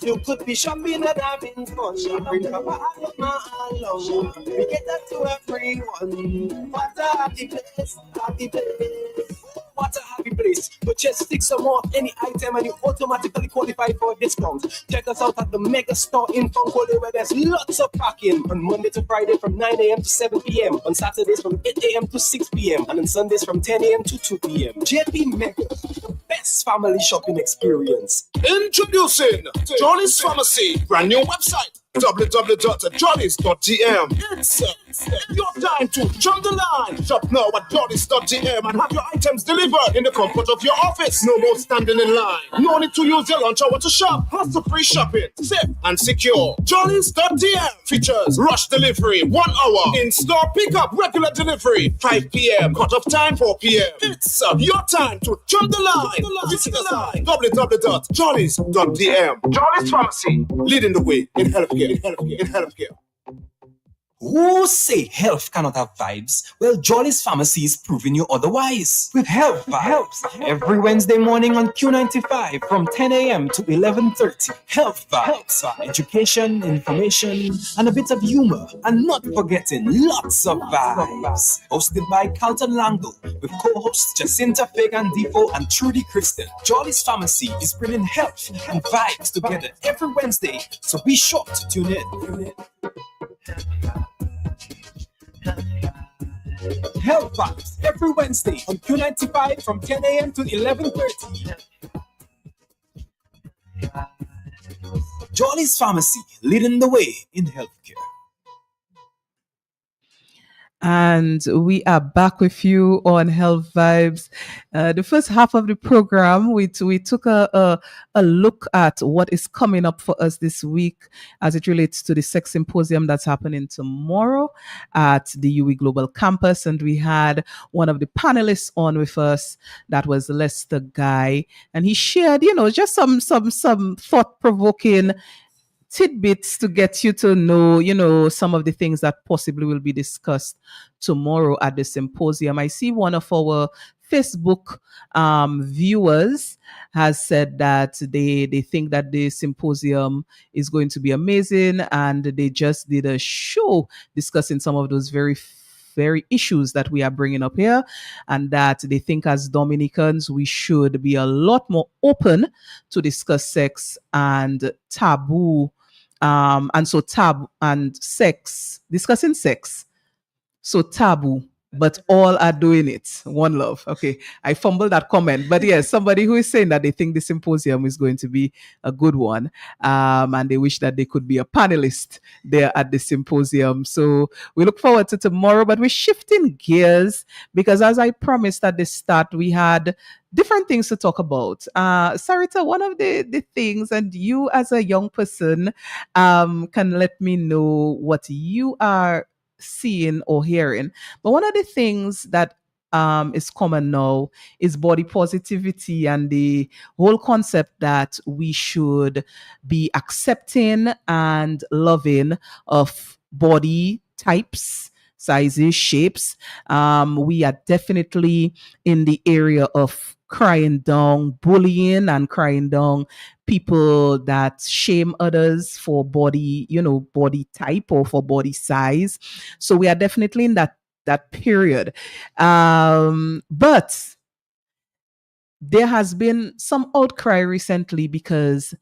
You could be shopping and having fun. Shopping from along. We get that to everyone. What a happy place, happy place. What a happy place. Purchase 6 or more any item and you automatically qualify for a discount. Check us out at the Mega Store in Fonkole where there's lots of parking on Monday to Friday from 9 a.m. to 7 p.m. On Saturdays from 8 a.m. to 6 p.m. and on Sundays from 10 a.m. to 2 p.m. JP Mega, the best family shopping experience. Introducing Jolly's Pharmacy, brand new website. www.jollies.tm. It's your time to jump the line. Shop now at jollies.tm and have your items delivered in the comfort of your office. No more standing in line. No need to use your lunch hour to shop. Hassle-free shopping, safe and secure. Jollies.tm features rush delivery, 1 hour. In-store pickup, regular delivery, 5 p.m. Cut-off time, 4 p.m. It's your time to jump the line. Visit us at www.jollies.tm. Jollies Pharmacy, leading the way in healthcare. In healthcare. Who say health cannot have vibes? Well, Jolly's Pharmacy is proving you otherwise. With Health Vibes every Wednesday morning on Q95 from 10 a.m. to 11:30. Health Vibes, education, information, and a bit of humor. And not forgetting lots of vibes. Hosted by Carlton Lango with co-hosts Jacinta Fagan Defo and Trudy Kristen. Jolly's Pharmacy is bringing health and vibes together every Wednesday, so be sure to tune in. Health Vibes every Wednesday on Q95 from 10 a.m. to 11:30. Jolly's Pharmacy, leading the way in healthcare. And we are back with you on Health Vibes. The first half of the program, we took a look at what is coming up for us this week as it relates to the sex symposium that's happening tomorrow at the UWI Global Campus. And we had one of the panelists on with us, that was Lester Guy, and he shared, just some thought-provoking tidbits to get you to know, some of the things that possibly will be discussed tomorrow at the symposium. I see one of our Facebook viewers has said that they think that the symposium is going to be amazing, and they just did a show discussing some of those very issues that we are bringing up here, and that they think as Dominicans we should be a lot more open to discuss sex and taboo. And so taboo and sex, discussing sex. So taboo, but all are doing it. One love. Okay, I fumbled that comment, but yes, somebody who is saying that they think the symposium is going to be a good one, and they wish that they could be a panelist there at the symposium. So we look forward to tomorrow, but we're shifting gears because, as I promised at the start, we had different things to talk about. Sarita, one of the things, and you as a young person can let me know what you are seeing or hearing. But one of the things that is common now is body positivity and the whole concept that we should be accepting and loving of body types, sizes, shapes. We are definitely in the area of crying down bullying and crying down people that shame others for body, body type or for body size. So we are definitely in that period. But there has been some outcry recently because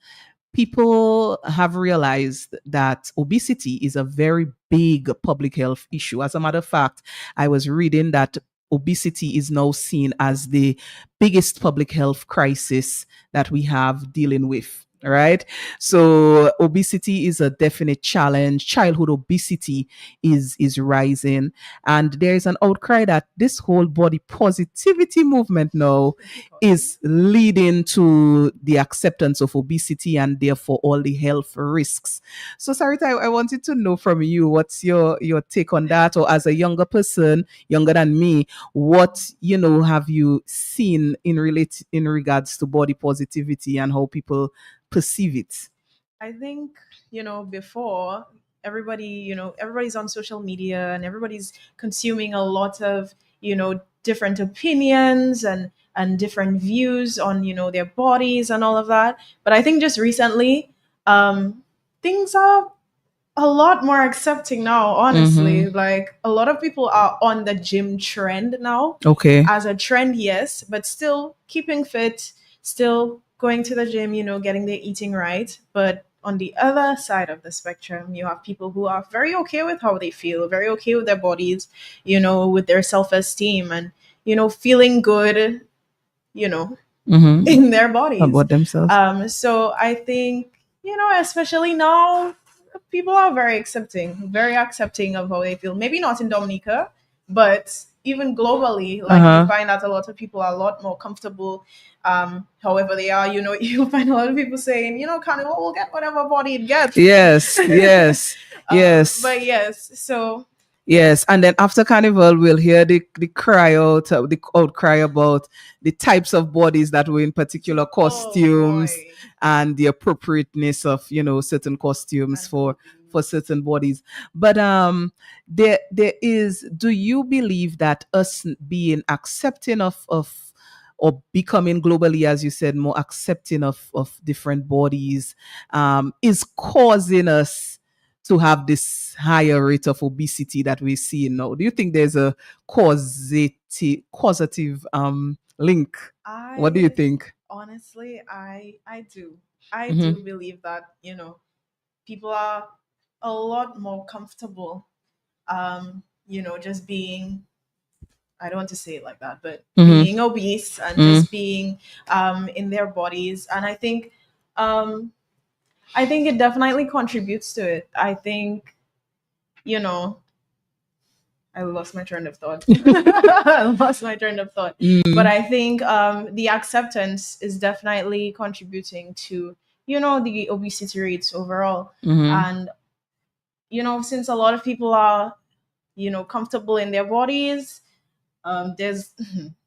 people have realized that obesity is a very big public health issue. As a matter of fact, I was reading that obesity is now seen as the biggest public health crisis that we have dealing with. Right. So obesity is a definite challenge. Childhood obesity is rising. And there is an outcry that this whole body positivity movement now is leading to the acceptance of obesity and therefore all the health risks. So Sarita, I wanted to know from you, what's your take on that? Or as a younger person, younger than me, what have you seen in regards to body positivity and how people perceive it? I think, before everybody's on social media and everybody's consuming a lot of, different opinions and different views on, their bodies and all of that. But I think just recently, things are a lot more accepting now, honestly. Like a lot of people are on the gym trend now. Okay. As a trend, yes, but still keeping fit, still going to the gym, getting their eating right. But on the other side of the spectrum, you have people who are very okay with how they feel, very okay with their bodies, with their self-esteem and, feeling good, in their bodies. About themselves. So I think, especially now, people are very accepting of how they feel. Maybe not in Dominica, but even globally, like you find that a lot of people are a lot more comfortable however they are. You find a lot of people saying, Carnival will get whatever body it gets. Yes. Yes. But yes, so yes, and then after Carnival, we'll hear the cry out, the outcry about the types of bodies that were in particular costumes and the appropriateness of certain costumes for certain bodies. But there is. Do you believe that us being accepting of or becoming globally, as you said, more accepting of different bodies is causing us to have this higher rate of obesity that we see now? Do you think there's a causative link? What do you think? Honestly, I do. I do believe that, people are a lot more comfortable, just being, I don't want to say it like that, but being obese and just being in their bodies. And I think it definitely contributes to it. I think, I lost my train of thought. But I think the acceptance is definitely contributing to, the obesity rates overall. And, since a lot of people are, comfortable in their bodies, there's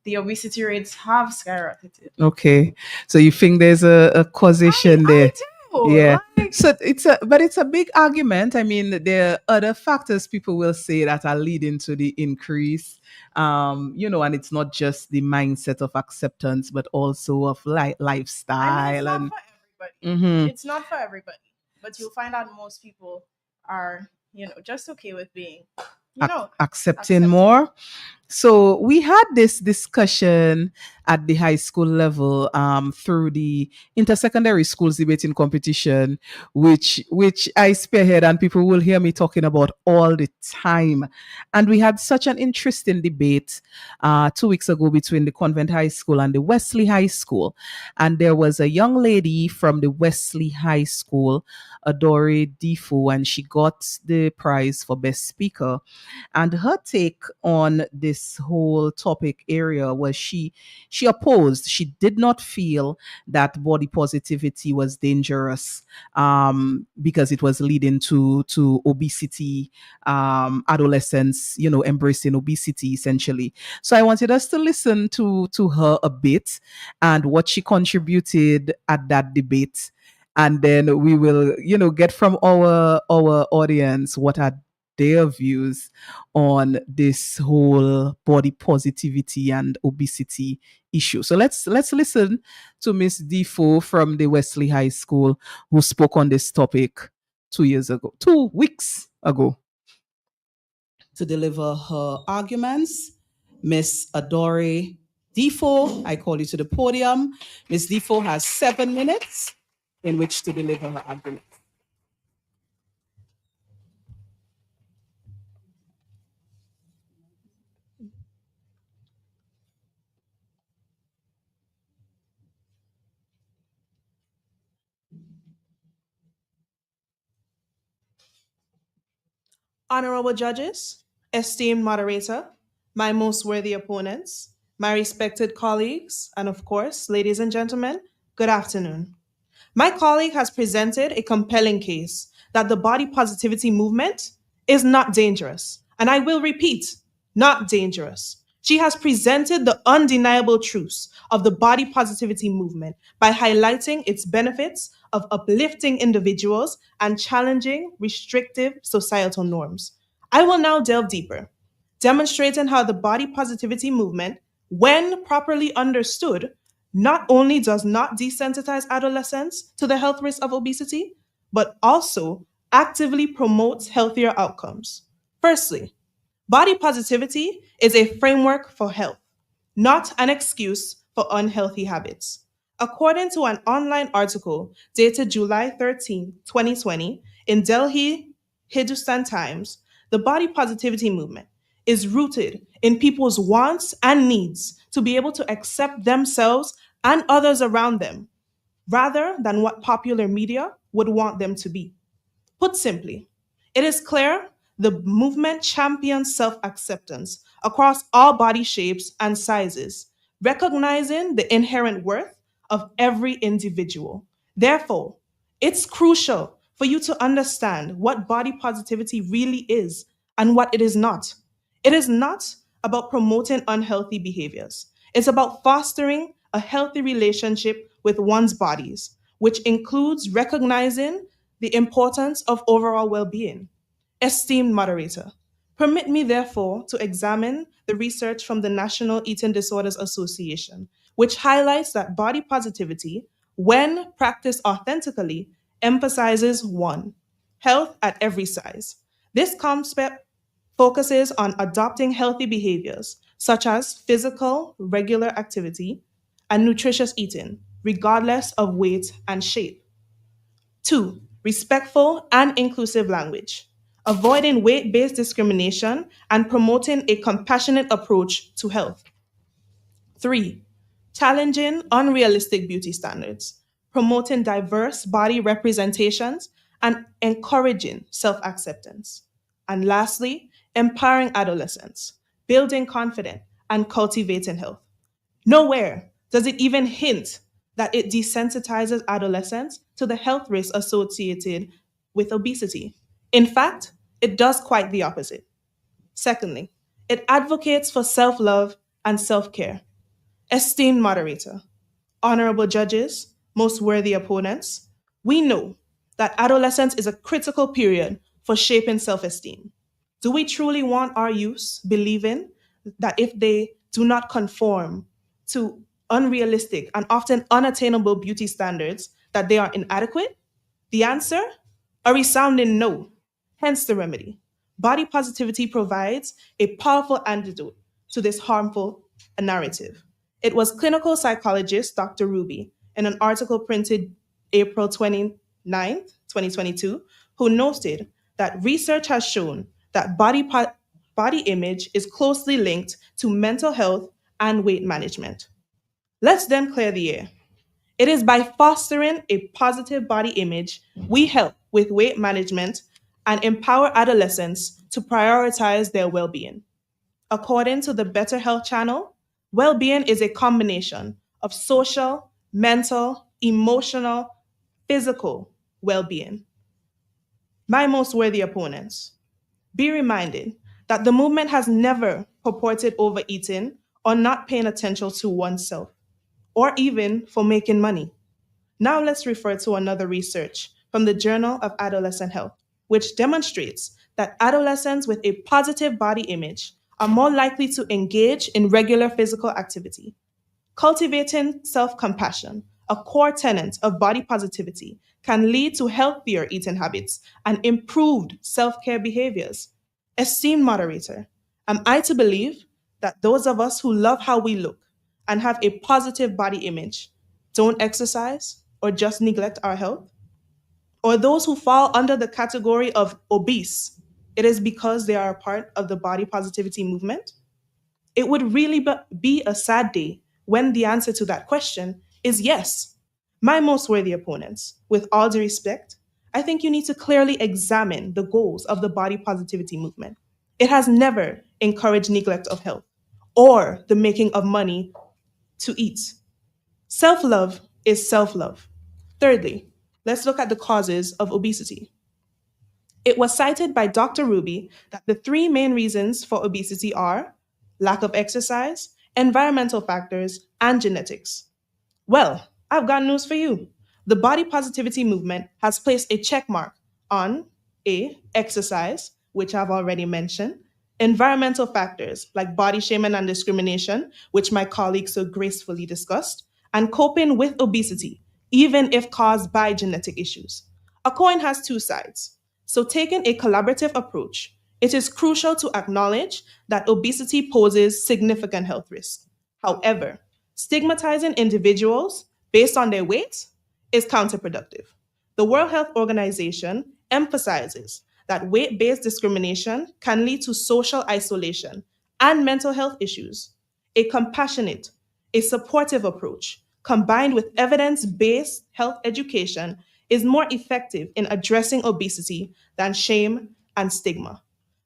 the obesity rates have skyrocketed. Okay. So you think there's a causation there? I do. Yeah. So it's a big argument. I mean, there are other factors people will say that are leading to the increase. And it's not just the mindset of acceptance, but also of lifestyle. I mean, it's not for everybody. It's not for everybody. But you'll find out most people are, just okay with being, accepting more. So we had this discussion at the high school level through the intersecondary schools debating competition, which I spearhead, and people will hear me talking about all the time. And we had such an interesting debate 2 weeks ago between the Convent High School and the Wesley High School. And there was a young lady from the Wesley High School, Adore Defoe, and she got the prize for Best Speaker. And her take on this whole topic area was she opposed. She did not feel that body positivity was dangerous because it was leading to obesity, adolescents, embracing obesity essentially. So I wanted us to listen to her a bit and what she contributed at that debate. And then we will, get from our audience what are their views on this whole body positivity and obesity issue. So let's listen to Miss Defoe from the Wesley High School, who spoke on this topic 2 weeks ago. To deliver her arguments, Miss Adore Defoe, I call you to the podium. Miss Defoe has 7 minutes in which to deliver her argument. Honorable judges, esteemed moderator, my most worthy opponents, my respected colleagues, and of course, ladies and gentlemen, good afternoon. My colleague has presented a compelling case that the body positivity movement is not dangerous. And I will repeat, not dangerous. She has presented the undeniable truths of the body positivity movement by highlighting its benefits of uplifting individuals and challenging restrictive societal norms. I will now delve deeper, demonstrating how the body positivity movement, when properly understood, not only does not desensitize adolescents to the health risk of obesity, but also actively promotes healthier outcomes. Firstly, body positivity is a framework for health, not an excuse for unhealthy habits. According to an online article dated July 13, 2020, in Delhi Hindustan Times, the body positivity movement is rooted in people's wants and needs to be able to accept themselves and others around them, rather than what popular media would want them to be. Put simply, it is clear the movement champions self acceptance across all body shapes and sizes, recognizing the inherent worth of every individual. Therefore, it's crucial for you to understand what body positivity really is and what it is not. It is not about promoting unhealthy behaviors, it's about fostering a healthy relationship with one's bodies, which includes recognizing the importance of overall well being. Esteemed moderator, permit me therefore to examine the research from the National Eating Disorders Association, which highlights that body positivity, when practiced authentically, emphasizes one, health at every size. This concept focuses on adopting healthy behaviors such as physical, regular activity, and nutritious eating, regardless of weight and shape. Two, respectful and inclusive language, avoiding weight based discrimination and promoting a compassionate approach to health. Three, challenging unrealistic beauty standards, promoting diverse body representations and encouraging self acceptance. And lastly, empowering adolescents, building confidence and cultivating health. Nowhere does it even hint that it desensitizes adolescents to the health risks associated with obesity. In fact, it does quite the opposite. Secondly, it advocates for self love and self care. Esteemed moderator, honorable judges, most worthy opponents, we know that adolescence is a critical period for shaping self esteem. Do we truly want our youth believing that if they do not conform to unrealistic and often unattainable beauty standards, that they are inadequate? The answer? A resounding no. Hence the remedy. Body positivity provides a powerful antidote to this harmful narrative. It was clinical psychologist Dr. Ruby in an article printed April 29th, 2022, who noted that research has shown that body image is closely linked to mental health and weight management. Let's then clear the air. It is by fostering a positive body image we help with weight management and empower adolescents to prioritize their well being. According to the Better Health Channel, well being is a combination of social, mental, emotional, physical well being. My most worthy opponents, be reminded that the movement has never purported overeating or not paying attention to oneself, or even for making money. Now let's refer to another research from the Journal of Adolescent Health, which demonstrates that adolescents with a positive body image are more likely to engage in regular physical activity. Cultivating self compassion, a core tenet of body positivity, can lead to healthier eating habits and improved self care behaviors. Esteemed moderator, am I to believe that those of us who love how we look and have a positive body image don't exercise or just neglect our health? Or those who fall under the category of obese, it is because they are a part of the body positivity movement? It would really be a sad day when the answer to that question is yes. My most worthy opponents, with all due respect, I think you need to clearly examine the goals of the body positivity movement. It has never encouraged neglect of health or the making of money to eat. Self love is self love. Thirdly, let's look at the causes of obesity. It was cited by Dr. Ruby that the three main reasons for obesity are lack of exercise, environmental factors, and genetics. Well, I've got news for you. The body positivity movement has placed a check mark on A, exercise, which I've already mentioned, environmental factors like body shaming and discrimination, which my colleagues so gracefully discussed, and coping with obesity, even if caused by genetic issues. A coin has two sides. So, taking a collaborative approach, it is crucial to acknowledge that obesity poses significant health risks. However, stigmatizing individuals based on their weight is counterproductive. The World Health Organization emphasizes that weight based discrimination can lead to social isolation and mental health issues. A compassionate, a supportive approach combined with evidence based health education is more effective in addressing obesity than shame and stigma.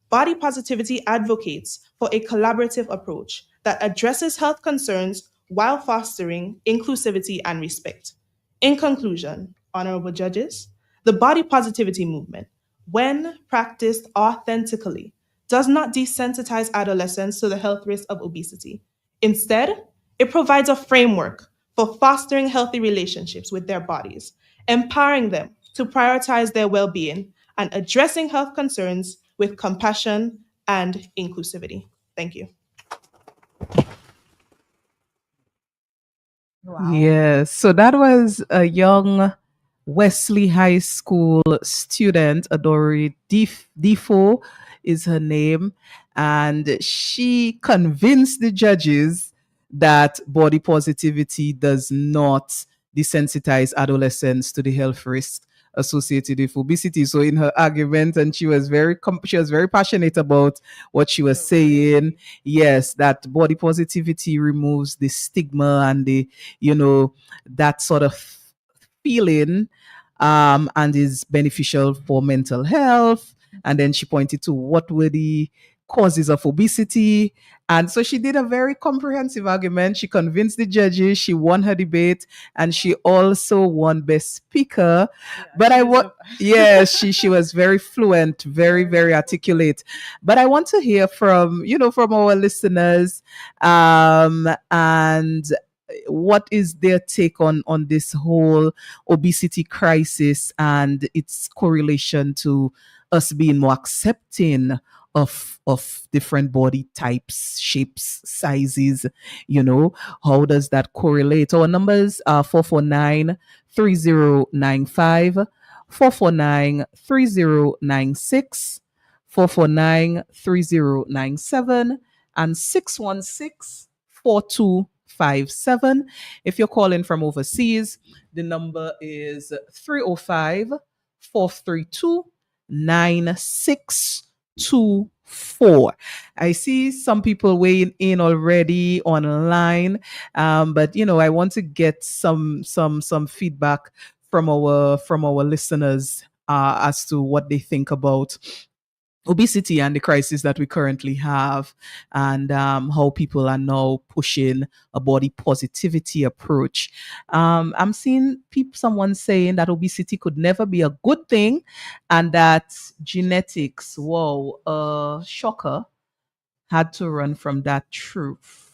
Body positivity advocates for a collaborative approach that addresses health concerns while fostering inclusivity and respect. In conclusion, honorable judges, the body positivity movement, when practiced authentically, does not desensitize adolescents to the health risks of obesity. Instead, it provides a framework for fostering healthy relationships with their bodies, empowering them to prioritize their well being, and addressing health concerns with compassion and inclusivity. Thank you. Yes. So that was a young Wesley High School student, Adori Defoe is her name. And she convinced the judges that body positivity does not desensitize adolescents to the health risks associated with obesity. So in her argument, and she was very passionate about what she was saying. Yes, that body positivity removes the stigma and the, that sort of feeling, and is beneficial for mental health. And then she pointed to what were the causes of obesity. And so she did a very comprehensive argument. She convinced the judges, she won her debate, and she also won Best Speaker. But yes, she was very fluent, very articulate. But I want to hear from, from our listeners, and what is their take on this whole obesity crisis and its correlation to us being more accepting of different body types, shapes, sizes. How does that correlate? Our numbers are 449-3095, 449-3096, 449-3097, and 616-42 9657. If you're calling from overseas, the number is 305 432 9624. I see some people weighing in already online, but I want to get some feedback from our listeners as to what they think about obesity and the crisis that we currently have, and how people are now pushing a body positivity approach. I'm seeing someone saying that obesity could never be a good thing, and that genetics, whoa, shocker, had to run from that truth.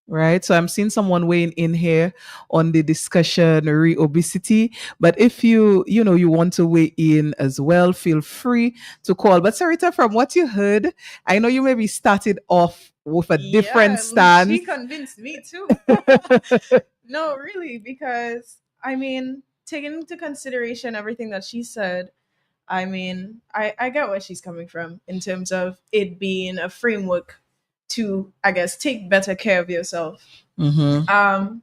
Right. So I'm seeing someone weighing in here on the discussion obesity. But if you want to weigh in as well, feel free to call. But Sarita, from what you heard, I know you maybe started off with a different stance. She convinced me too. No, really, because taking into consideration everything that she said, I get where she's coming from in terms of it being a framework to, I guess, take better care of yourself. Mm-hmm.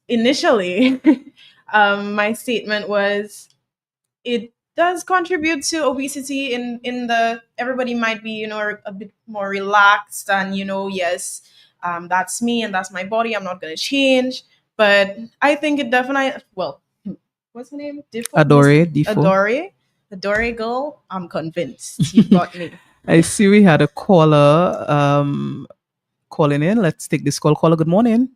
Initially, my statement was it does contribute to obesity in the everybody might be, a bit more relaxed and, yes, that's me and that's my body. I'm not going to change. But I think it definitely, what's her name? Adore girl. I'm convinced. You got me. I see we had a caller calling in. Let's take this call. Caller, good morning.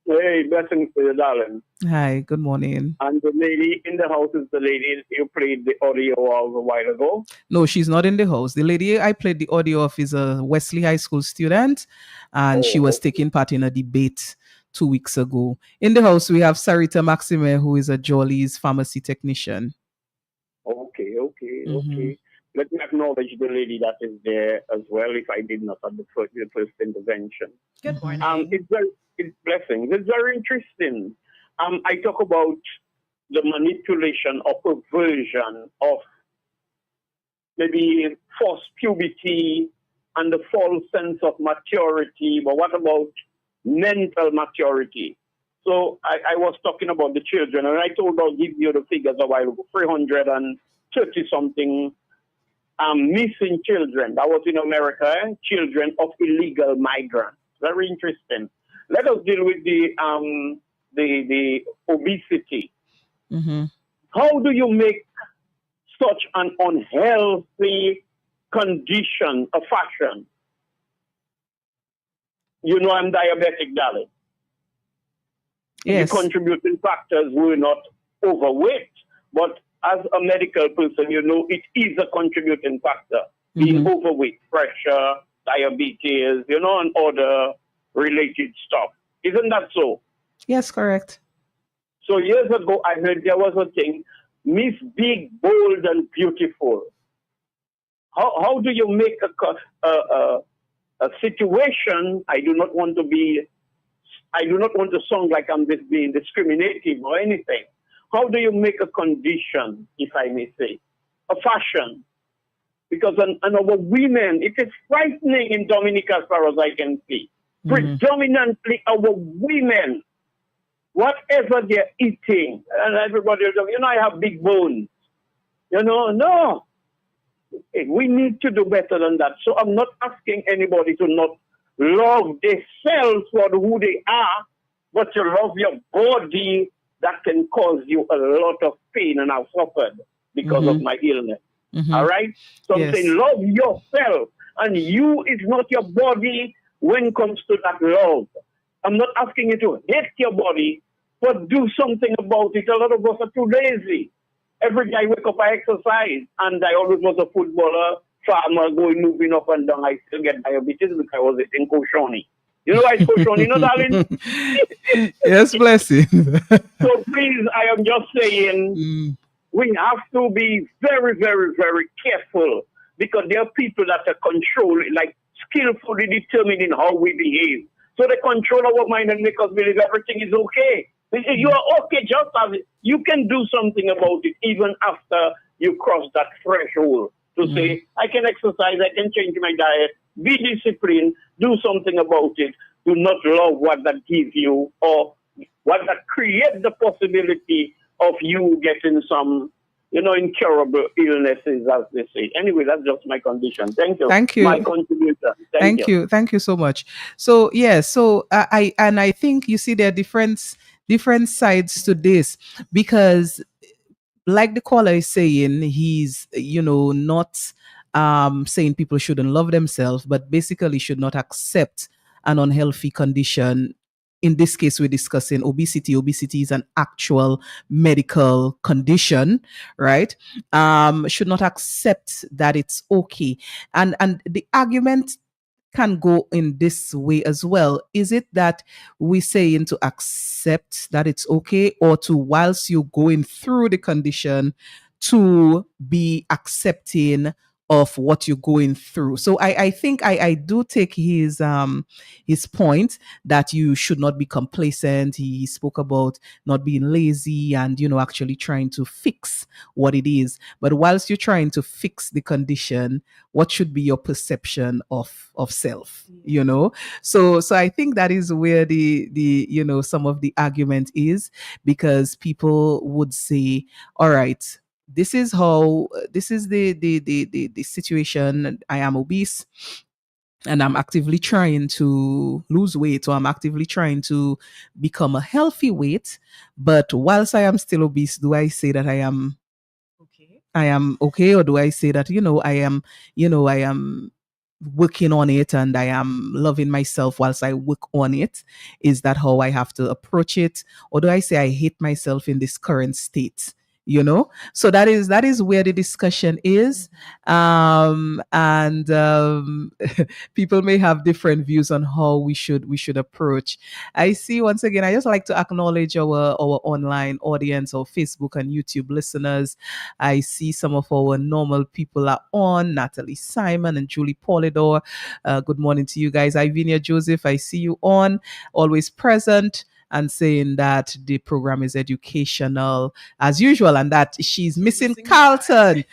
Hey, blessings to you, darling. Hi, good morning. And the lady in the house is the lady you played the audio of a while ago? No, she's not in the house. The lady I played the audio of is a Wesley High School student, and she was taking part in a debate 2 weeks ago. In the house, we have Sarita Maxime, who is a Jolly's pharmacy technician. Okay. Let me acknowledge the lady that is there as well, if I did not at the first intervention. Good morning. It's blessings. It's very interesting. I talk about the manipulation or perversion of maybe false puberty and the false sense of maturity, but what about mental maturity? So I was talking about the children, and I told I'll give you the figures a while ago, 330-something missing children. That was in America, children of illegal migrants. Very interesting. Let us deal with the obesity. Mm-hmm. How do you make such an unhealthy condition a fashion? I'm diabetic, darling. Yes. The contributing factors were not overweight, but as a medical person, it is a contributing factor. Being overweight, pressure, diabetes, and other related stuff. Isn't that so? Yes, correct. So years ago, I heard there was a thing, Miss Big, Bold, and Beautiful. How do you make a situation? I do not want to sound like I'm just being discriminative or anything. How do you make a condition, if I may say, a fashion? Because and our women, it is frightening in Dominica as far as I can see. Predominantly our women, whatever they're eating, and everybody will say, I have big bones. No. We need to do better than that. So I'm not asking anybody to not love themselves for who they are, but to love your body that can cause you a lot of pain, and I've suffered because of my illness. All right? So I'm saying love yourself, and you is not your body when it comes to that love. I'm not asking you to hate your body, but do something about it. A lot of us are too lazy. Every day I wake up, I exercise, and I always was a footballer, farmer, moving up and down. I still get diabetes because I was eating koshoni. You know why it's koshoni, darling? Yes, blessing. So please, I am just saying, we have to be very, very, very careful, because there are people that are controlling, like skillfully determining how we behave. So they control our mind and make us believe everything is okay. You are okay just as it. You can do something about it even after you cross that threshold to say, I can exercise, I can change my diet, Be disciplined. Do something about it. Do not love what that gives you or what that creates the possibility of you getting some, incurable illnesses, as they say. Anyway, that's just my condition. Thank you. Thank you. My contribution. Thank you. Thank you so much. So yeah, so I think you see there are different sides to this, because like the caller is saying, he's not saying people shouldn't love themselves, but basically should not accept an unhealthy condition. In this case, we're discussing obesity. Obesity is an actual medical condition, right? Should not accept that it's okay. And the argument can go in this way as well. Is it that we saying to accept that it's okay, or to, whilst you're going through the condition, to be accepting of what you're going through? So I think I do take his point that you should not be complacent. He spoke about not being lazy and actually trying to fix what it is. But whilst you're trying to fix the condition, what should be your perception of self? So I think that is where the some of the argument is, because people would say, all right, this is the situation. I am obese and I'm actively trying to lose weight, or I'm actively trying to become a healthy weight. But whilst I am still obese, do I say that I am okay, or do I say that I am working on it and I am loving myself whilst I work on it? Is that how I have to approach it, or do I say I hate myself in this current state? So that is where the discussion is. And people may have different views on how we should approach. I see, once again, I just like to acknowledge our online audience, our Facebook and YouTube listeners. I see some of our normal people are on: Natalie Simon and Julie Polidor. Good morning to you guys. Ivinia Joseph, I see you on, always present, and saying that the program is educational as usual, and that she's missing Carlton.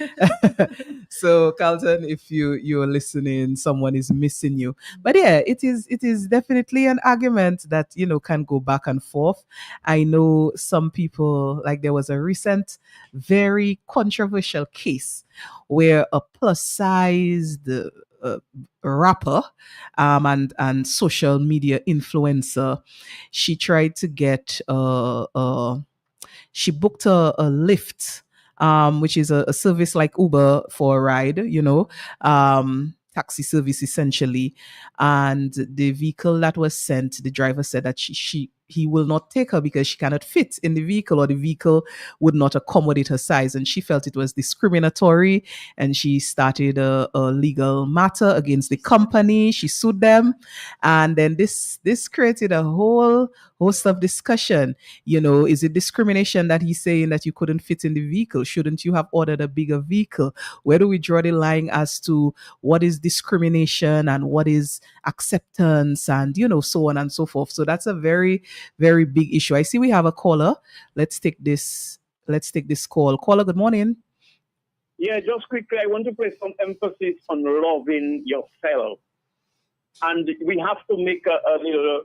So Carlton, if you're listening, someone is missing you. But yeah, it is definitely an argument that can go back and forth. I know some people, like there was a recent very controversial case where a plus sized rapper and social media influencer, she tried to get she booked a Lyft, which is a service like Uber for a ride, taxi service essentially. And the vehicle that was sent, the driver said that he will not take her because she cannot fit in the vehicle, or the vehicle would not accommodate her size. And she felt it was discriminatory, and she started a legal matter against the company. She sued them. And then this created a whole host of discussion. Is it discrimination that he's saying that you couldn't fit in the vehicle? Shouldn't you have ordered a bigger vehicle? Where do we draw the line as to what is discrimination and what is acceptance, and so on and so forth? So that's a very, very big issue. I see we have a caller. Let's take this call. Caller, good morning. Yeah, just quickly, I want to place some emphasis on loving yourself. And we have to make a little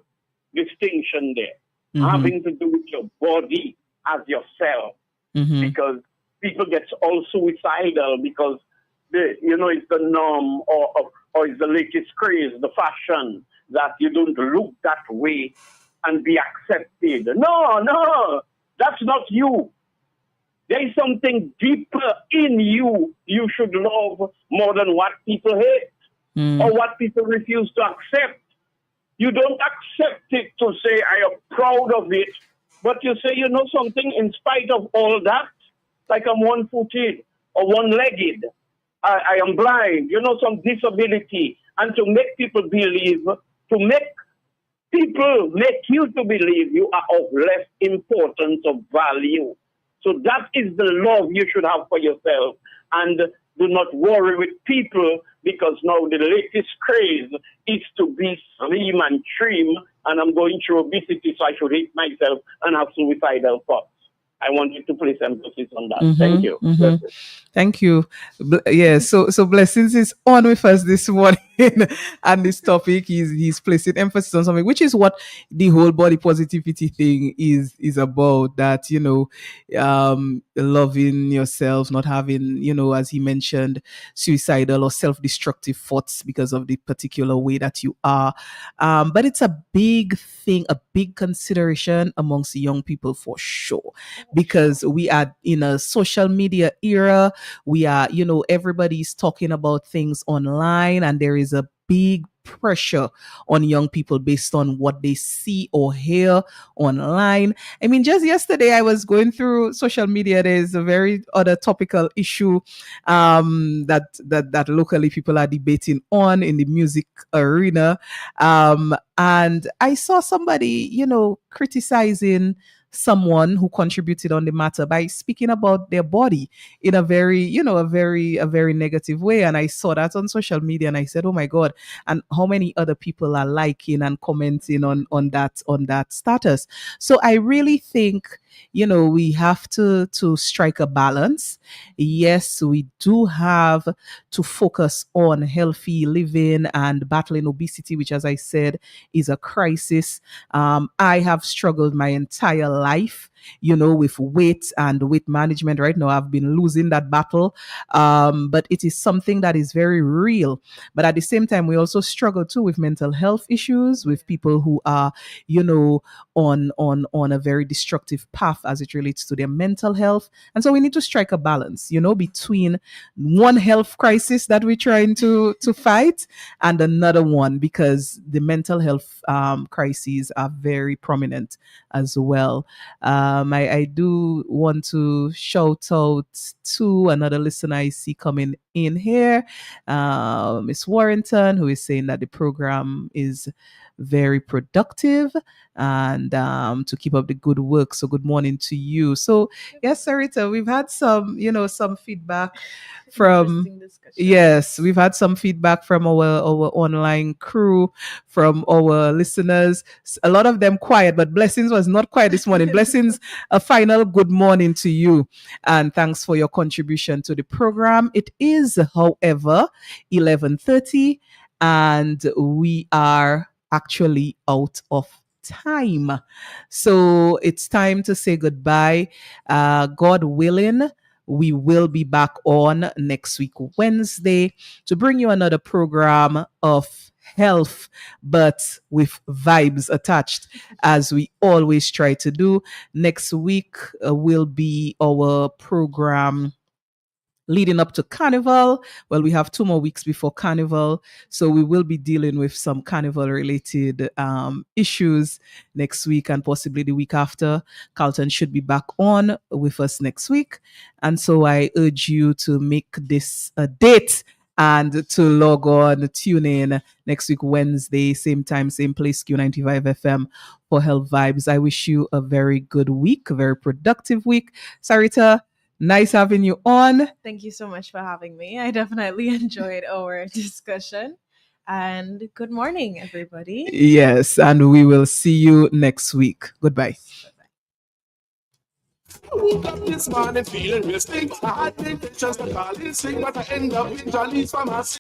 distinction there, having to do with your body as yourself, because people get all suicidal because it's the norm or it's the latest craze, the fashion, that you don't look that way and be accepted. No, that's not you. There is something deeper in you should love more than what people hate or what people refuse to accept. You don't accept it to say, I am proud of it, but you say, something, in spite of all that, like I'm one-footed or one-legged, I am blind, some disability, and to make people believe, to make you to believe you are of less importance or value. So that is the love you should have for yourself. And do not worry with people, because now the latest craze is to be slim and trim, and I'm going through obesity, so I should hate myself and have suicidal thoughts. I wanted to place emphasis on that. Thank you. Thank you. Yeah, so Blessings is on with us this morning. on this topic. He's placing emphasis on something, which is what the whole body positivity thing is about. That loving yourself, not having, as he mentioned, suicidal or self-destructive thoughts because of the particular way that you are. But it's a big thing, a big consideration amongst young people for sure, because we are in a social media era. We are, everybody's talking about things online, and there is a big pressure on young people based on what they see or hear online. I mean, just yesterday I was going through social media. There's a very other topical issue that locally people are debating on in the music arena. And I saw somebody, criticizing someone who contributed on the matter by speaking about their body in a very, a very negative way. And I saw that on social media, and I said, oh my God, and how many other people are liking and commenting on that status. So I really think, we have to strike a balance. Yes, we do have to focus on healthy living and battling obesity, which, as I said, is a crisis. I have struggled my entire life, with weight and weight management. Right now, I've been losing that battle. But it is something that is very real. But at the same time, we also struggle too with mental health issues, with people who are, on a very destructive path as it relates to their mental health. And so we need to strike a balance, between one health crisis that we're trying to fight and another one, because the mental health crises are very prominent as well. I do want to shout out to another listener I see coming in here, Miss Warrington, who is saying that the program is very productive, and to keep up the good work. So good morning to you. So yes, Sarita, we've had some feedback from Interesting discussion. yes, we've had some feedback from our online crew, from our listeners. A lot of them quiet, but Blessings was not quiet this morning. Blessings, a final good morning to you, and thanks for your contribution to the program. It is, however, 11:30, and we are actually out of time. So it's time to say goodbye. God willing, we will be back on next week, Wednesday, to bring you another program of health, but with vibes attached, as we always try to do. Next week will be our program leading up to Carnival. Well, we have 2 more weeks before Carnival, so we will be dealing with some Carnival related issues next week, and possibly the week after. Carlton should be back on with us next week, and so I urge you to make this a date and to log on, tune in next week, Wednesday, same time, same place, Q95 FM for Health Vibes. I wish you a very good week, a very productive week. Sarita, nice having you on. Thank you so much for having me. I definitely enjoyed our discussion. And good morning, everybody. Yes, and we will see you next week. Goodbye. Woke up this morning feeling real stink. I had the intentions to call in sick, but I end up in Jolly's pharmacy.